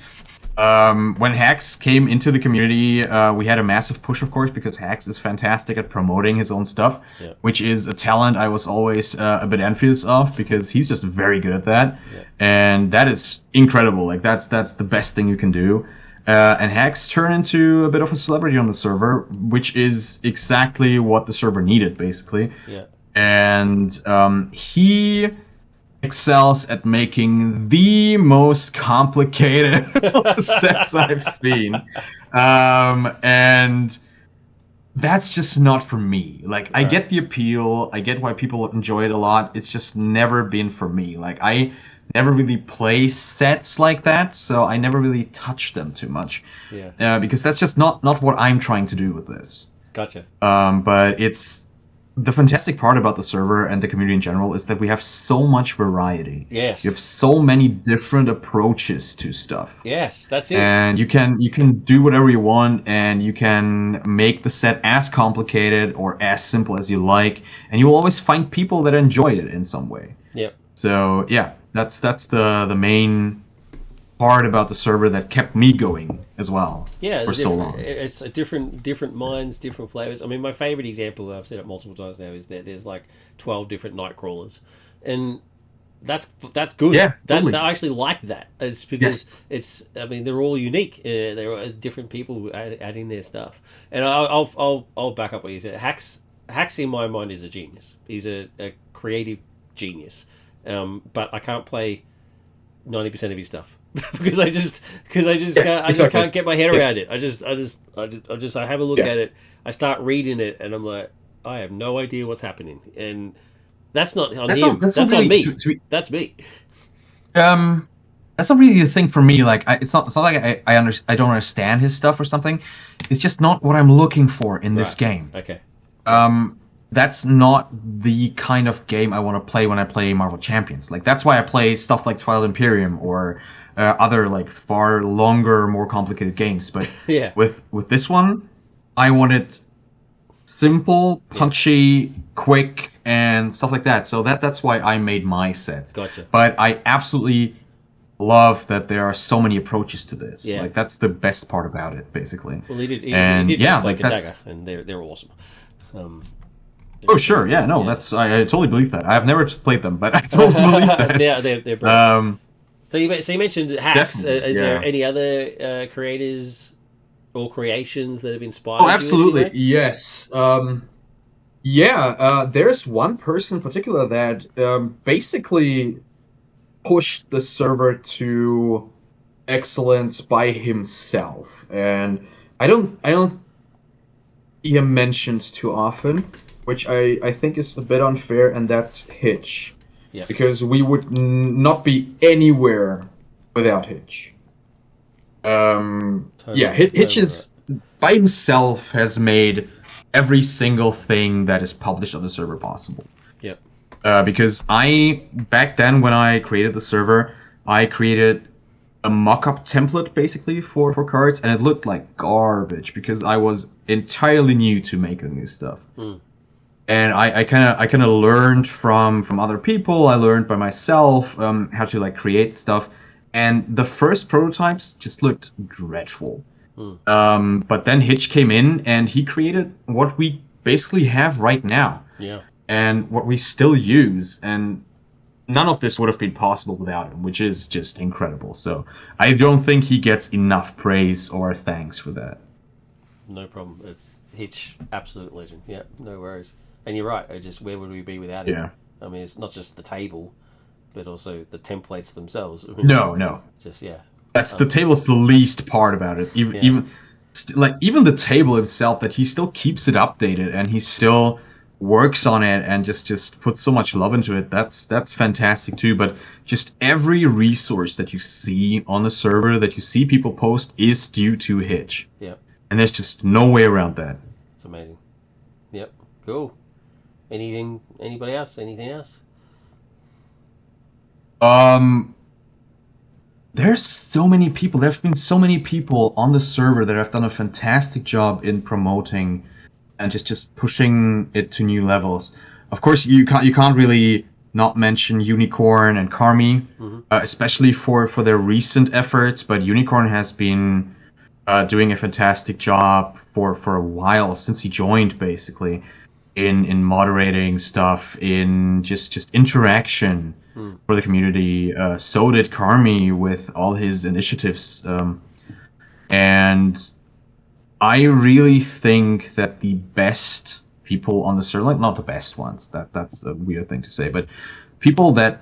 When Hacks came into the community, we had a massive push, of course, because Hacks is fantastic at promoting his own stuff, which is a talent I was always a bit envious of, because he's just very good at that, and that is incredible. Like that's the best thing you can do. And Hacks turned into a bit of a celebrity on the server, which is exactly what the server needed, basically. Yeah. And he excels at making the most complicated sets I've seen. And that's just not for me. Like, I get the appeal, I get why people enjoy it a lot. It's just never been for me. Like, I never really play sets like that, so I never really touch them too much. Yeah. Because that's just not what I'm trying to do with this. Gotcha. But it's the fantastic part about the server and the community in general is that we have so much variety. Yes. You have so many different approaches to stuff. Yes, that's it. And you can do whatever you want, and you can make the set as complicated or as simple as you like, and you will always find people that enjoy it in some way. Yep. So yeah, that's the main part about the server that kept me going as well. Yeah, for so long. It's a different minds, different flavors. I mean, my favorite example, I've said it multiple times now, is that there's like 12 different night crawlers, and that's good. Yeah, totally. I actually like that. It's because it's. I mean, they're all unique. There are different people adding their stuff, and I'll back up what you said. Hacks in my mind is a genius. He's a creative genius, but I can't play 90% of his stuff. because I just can't get my head around it. I have a look at it, I start reading it, and I'm like, I have no idea what's happening, and that's not on him. That's on me. That's me. That's not really the thing for me. Like, it's not like I don't understand his stuff or something. It's just not what I'm looking for in this game. Okay. That's not the kind of game I want to play when I play Marvel Champions. Like, that's why I play stuff like Twilight Imperium or other like far longer, more complicated games. But with this one, I wanted simple, punchy, quick, and stuff like that. So that's why I made my set. Gotcha. But I absolutely love that there are so many approaches to this. Yeah. Like that's the best part about it, basically. Well, he And did make yeah, Cloak like and Dagger, that's. and they're awesome. Oh sure, yeah, no, Yeah. that's I totally believe that. I've never played them, but I totally believe that. They're brilliant. So you mentioned hacks. Definitely, Is there yeah. any other creators or creations that have Oh, inspired you in any absolutely, way? yes. Yeah, there's one person in particular that basically pushed the server to excellence by himself, and I don't see him mentioned too often, which I think is a bit unfair, and that's Hitch, Yeah. because we would not be anywhere without Hitch. Yeah, Hitch Totally right. is by himself has made every single thing that is published on the server possible. Yep. Because back then when I created the server, I created a mock-up template basically for cards, and it looked like garbage because I was entirely new to making this stuff. And I kind of learned from other people. I learned by myself how to like create stuff, and the first prototypes just looked dreadful. But then Hitch came in and he created what we basically have right now, Yeah. and what we still use, and none of this would have been possible without him, which is just incredible. So I don't think he gets enough praise or thanks for that. No problem. It's Hitch, absolute legend. Yeah, no worries. And you're right. Just where would we be without him? Yeah. I mean, it's not just the table, but also the templates themselves. I mean, No, no. just yeah, That's the table's the least part about it. yeah, Even the table itself, that he still keeps it updated and he still works on it and just puts so much love into it. That's fantastic too. But just every resource that you see on the server, that you see people post, is due to Hitch, yeah. and there's just no way around that. It's amazing. Yep, cool. Anything? Anybody else? Anything else? Um, there's so many people. There's been so many people on the server that have done a fantastic job in promoting and just pushing it to new levels. Of course, you can't really not mention Unicorn and Carmi, especially for their recent efforts. But Unicorn has been doing a fantastic job for a while, since he joined, basically, in moderating stuff, in just interaction for the community. So did Carmi with all his initiatives, and I really think that the best people on the server, like not the best ones, that's a weird thing to say, but people that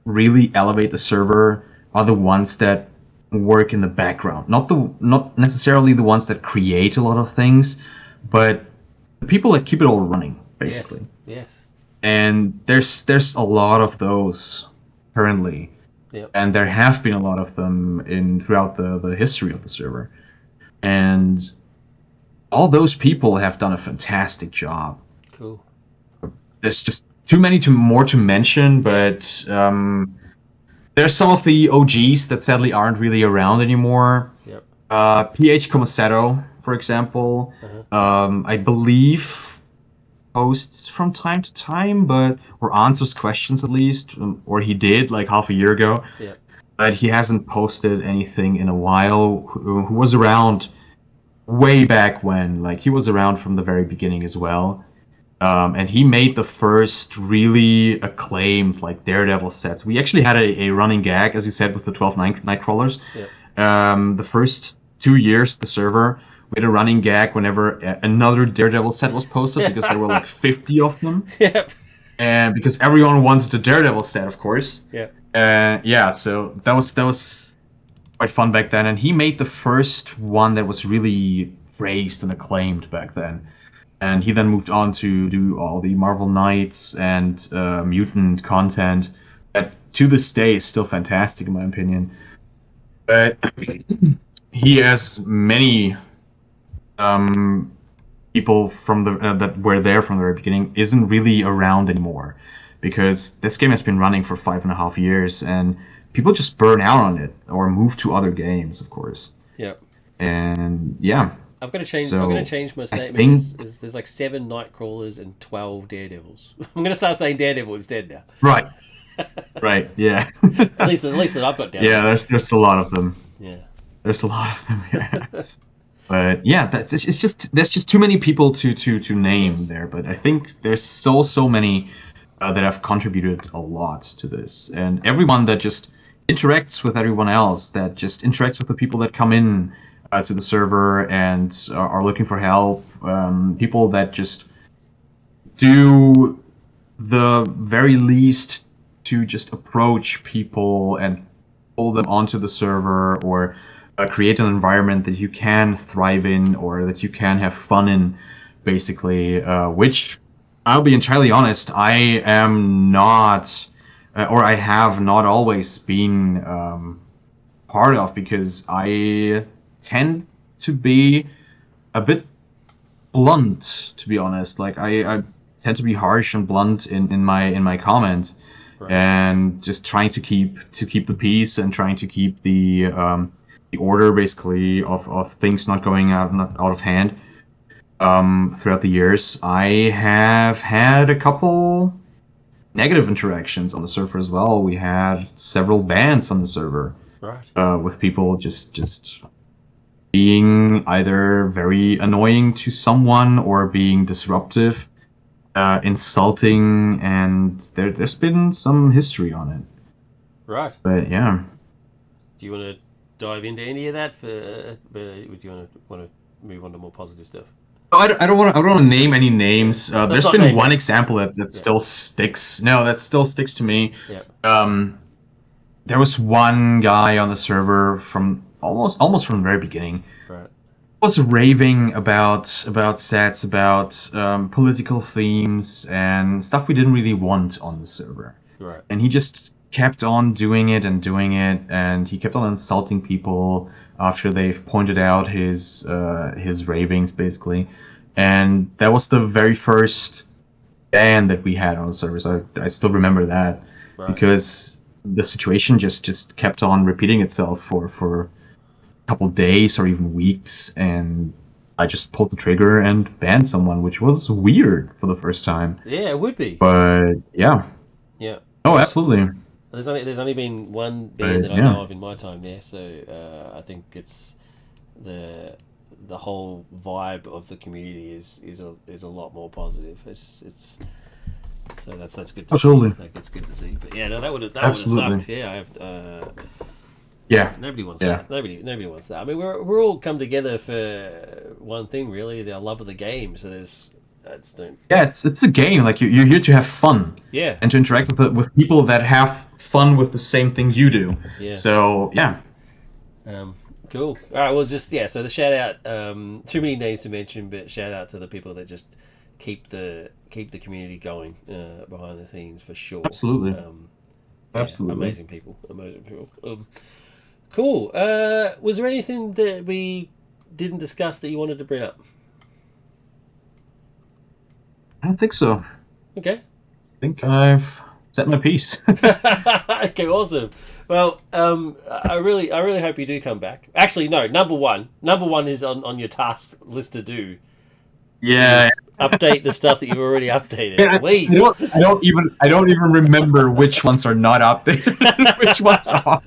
really elevate the server are the ones that work in the background. Not necessarily the ones that create a lot of things, but the people that keep it all running, Yes, basically. yes. And there's a lot of those currently, Yep. and there have been a lot of them in throughout the history of the server, and all those people have done a fantastic job. Cool. There's just too many more to mention, Yeah. but there's some of the OGs that sadly aren't really around anymore. Yep. PH Comasetto, for example, I believe posts from time to time, or answers questions at least, or he did like half a year ago. Yep. But he hasn't posted anything in a while. Who was around way back when? Like he was around from the very beginning as well. And he made the first really acclaimed like Daredevil sets. We actually had a running gag, as you said, with the 12 Nightcrawlers. Yep. The first 2 years of the server, we had a running gag whenever another Daredevil set was posted, because there were like 50 of them. Yep. And because everyone wanted the Daredevil set, of course. Yep. Yeah, so that was quite fun back then. And he made the first one that was really praised and acclaimed back then. And he then moved on to do all the Marvel Knights and mutant content that to this day is still fantastic in my opinion. But he has many people from the that were there from the very beginning isn't really around anymore, because this game has been running for 5.5 years and people just burn out on it or move to other games, of course. Yep. And yeah, I've got to change. I'm So going to change my I statement. think There's like 7 Nightcrawlers and 12 Daredevils. I'm going to start saying Daredevil instead now. right, right, yeah, At least that I've got down yeah. there. There's a lot of them. Yeah. There's a lot of them. Yeah. But yeah, that's it's just there's just too many people to name Yes. there. But I think there's so many that have contributed a lot to this, and everyone that just interacts with everyone else, that just interacts with the people that come in to the server and are looking for help, people that just do the very least to just approach people and pull them onto the server, or create an environment that you can thrive in or that you can have fun in, basically. Which, I'll be entirely honest, I am not, or I have not always been part of, because I tend to be a bit blunt, to be honest. Like I tend to be harsh and blunt in my comments, Right. and just trying to keep the peace and trying to keep the order, basically, of things not going not out of hand. Throughout the years, I have had a couple negative interactions on the server as well. We had several bans on the server, Right. with people just being either very annoying to someone or being disruptive, insulting, and there's been some history on it. Right. But yeah. Do you want to dive into any of that? Would you want to move on to more positive stuff? I don't want to name any names. Let's There's not been name one names. example that Yeah. still sticks. No, that still sticks to me. Yeah. There was one guy on the server from almost from the very beginning, Right. was raving about stats, about political themes and stuff we didn't really want on the server. Right. And he just kept on doing it and doing it, and he kept on insulting people after they've pointed out his ravings, basically. And that was the very first ban that we had on the server. So I still remember that, Right. because the situation just kept on repeating itself for a couple days or even weeks, and I just pulled the trigger and banned someone, which was weird for the first time. Yeah, it would be. But yeah. Yeah. Oh, absolutely. There's only been one band But that I yeah. know of in my time there, so I think it's the whole vibe of the community is a lot more positive. It's so that's good to Absolutely. see. Like, it's good to see. But yeah, no, that would have Absolutely. sucked. Yeah, I have. Yeah. Nobody wants Yeah. that. Nobody wants that. I mean, we're all come together for one thing, really, is our love of the game. So there's that's don't. Yeah, it's a game. Like you're here to have fun Yeah. and to interact with people that have fun with the same thing you do. Yeah. So yeah. Cool. All right. Well, just yeah. So the shout out. Too many names to mention, but shout out to the people that just keep the community going behind the scenes, for sure. Absolutely. Yeah, Absolutely. amazing people. Amazing people. Cool. Was there anything that we didn't discuss that you wanted to bring up? I don't think so. Okay. I think I've said my piece. Okay, awesome. Well, I really hope you do come back. Actually, no. Number one is on your task list to do. Yeah. Update the stuff that you've already updated, Yeah, please. I don't even remember which ones are not updated, which ones are.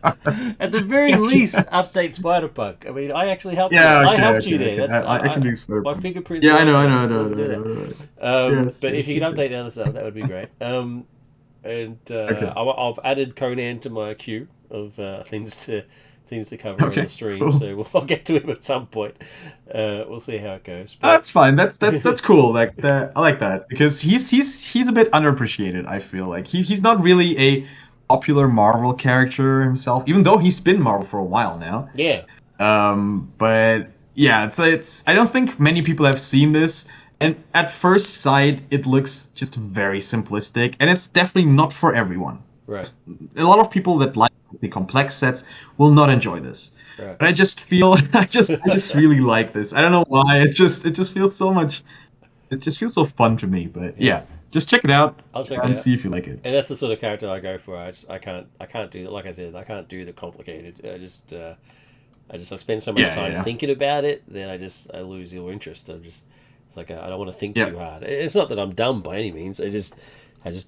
At the very least, update Spider-Punk. I mean, I actually helped. Yeah, you. I okay, helped you okay, there. okay. That's I can do Spider-Punk. my fingerprints. Yeah, are I know, on I know, there, I know, so I let's know, do I that. know. Yes, But yes, if you yes, could update yes. the other stuff, that would be great. Okay. I've added Conan to my queue of things to cover Okay, on the stream, cool. so I'll get to him at some point. We'll see how it goes. But, That's fine. That's cool. Like that, I like that, because he's a bit underappreciated. I feel like he's not really a popular Marvel character himself, even though he's been Marvel for a while now. yeah, But yeah, it's I don't think many people have seen this, and at first sight it looks just very simplistic, and it's definitely not for everyone. right, A lot of people that like the complex sets will not enjoy this. right. But I just feel I just really like this. I don't know why. It just feels so much. It just feels so fun to me. But yeah, just check it out I'll check it and out. see if you like it. And that's the sort of character I go for. I can't do, like I said, I can't do the complicated. I spend so much time yeah. thinking about it, then I lose all interest. It's like I don't want to think Yeah. too hard. It's not that I'm dumb by any means. I just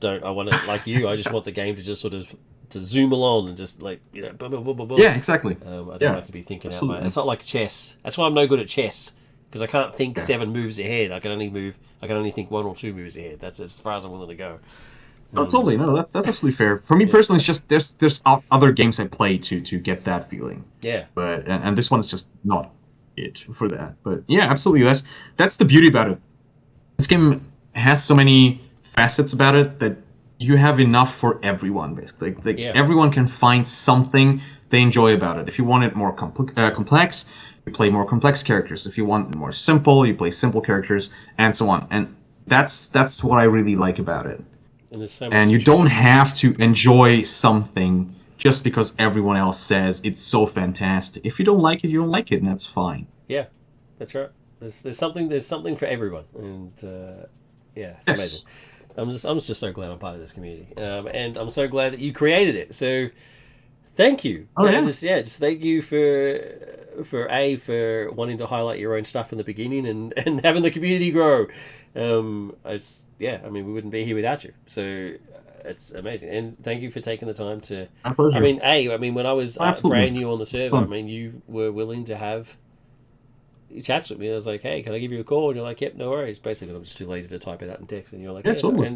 don't. I want to, like you. I just want the game to just sort of to zoom along and just like boom, boom, boom, boom, boom. Yeah, exactly. I don't Yeah, have to be thinking out my. absolutely. It's not like chess. That's why I'm no good at chess, because I can't think 7 moves ahead. I can only think 1 or 2 moves ahead. That's as far as I'm willing to go. Oh, totally. No, that's absolutely fair. For me personally, it's just there's other games I play to get that feeling. Yeah. But and this one is just not it for that. But yeah, absolutely. That's the beauty about it. This game has so many facets about it that you have enough for everyone, basically. Like Yeah. everyone can find something they enjoy about it. If you want it more complex, you play more complex characters. If you want it more simple, you play simple characters, and so on. And that's what I really like about it. And there's so much And to you choose don't from. have to enjoy something just because everyone else says it's so fantastic. If you don't like it, you don't like it, and that's fine. Yeah, that's right. There's something for everyone, and yeah, it's amazing. Yes. I'm just so glad I'm part of this community, and I'm so glad that you created it. So thank you. Oh, yeah. Just thank you for wanting to highlight your own stuff in the beginning and having the community grow. I mean, we wouldn't be here without you. So it's amazing, and thank you for taking the time to. My pleasure. I mean, when I was Absolutely. brand new on the server, fun. I mean, you were willing to have chats with me. I was like, "Hey, can I give you a call?" And you're like, "Yep, no worries." Basically, I'm just too lazy to type it out in text, and you're like, Yeah, "Yeah," totally.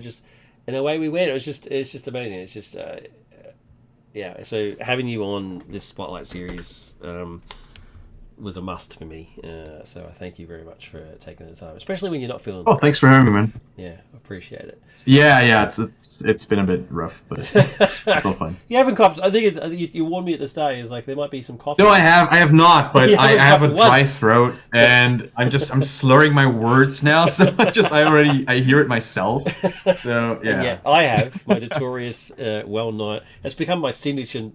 and away we went. It's just amazing. It's just yeah. So having you on this Spotlight series was a must for me. So I thank you very much for taking the time, especially when you're not feeling. Oh, great. thanks for having me, man. Yeah, I appreciate it. Yeah. It's been a bit rough, but it's still fun. You haven't coughed. I think you warned me at the start. It's like there might be some coughing. No, I have not, but You I haven't have a coughed dry once. throat, and I'm slurring my words now. So I hear it myself. So yeah. And yet I have my notorious, well-known. It's become my signature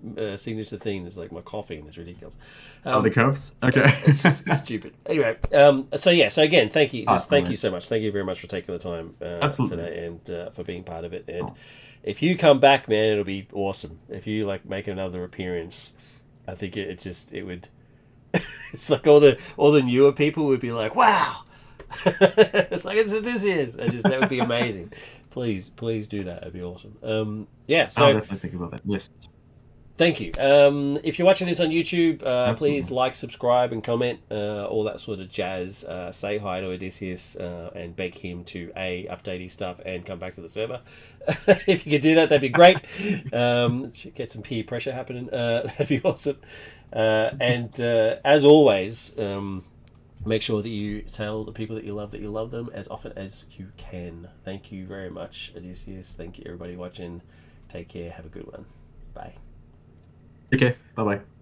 thing. It's like my coughing. It's ridiculous. The cuffs. Okay. It's just stupid. Anyway, so again, thank you. Thank you so much. Thank you very much for taking the time today and for being part of it. And if you come back, man, it'll be awesome. If you like make another appearance, I think it would. It's like all the newer people would be like, wow. It's like it's Odysseus. That would be amazing. Please do that. It'd be awesome. Yeah. So I'll definitely think about that. Yes. thank you. If you're watching this on YouTube, please like, subscribe, and comment, all that sort of jazz. Say hi to Odysseus and beg him to update his stuff and come back to the server. If you could do that, that'd be great. Get some peer pressure happening. That'd be awesome. And as always, make sure that you tell the people that you love them as often as you can. Thank you very much, Odysseus. Thank you, everybody watching. Take care. Have a good one. Bye. Okay. Bye bye.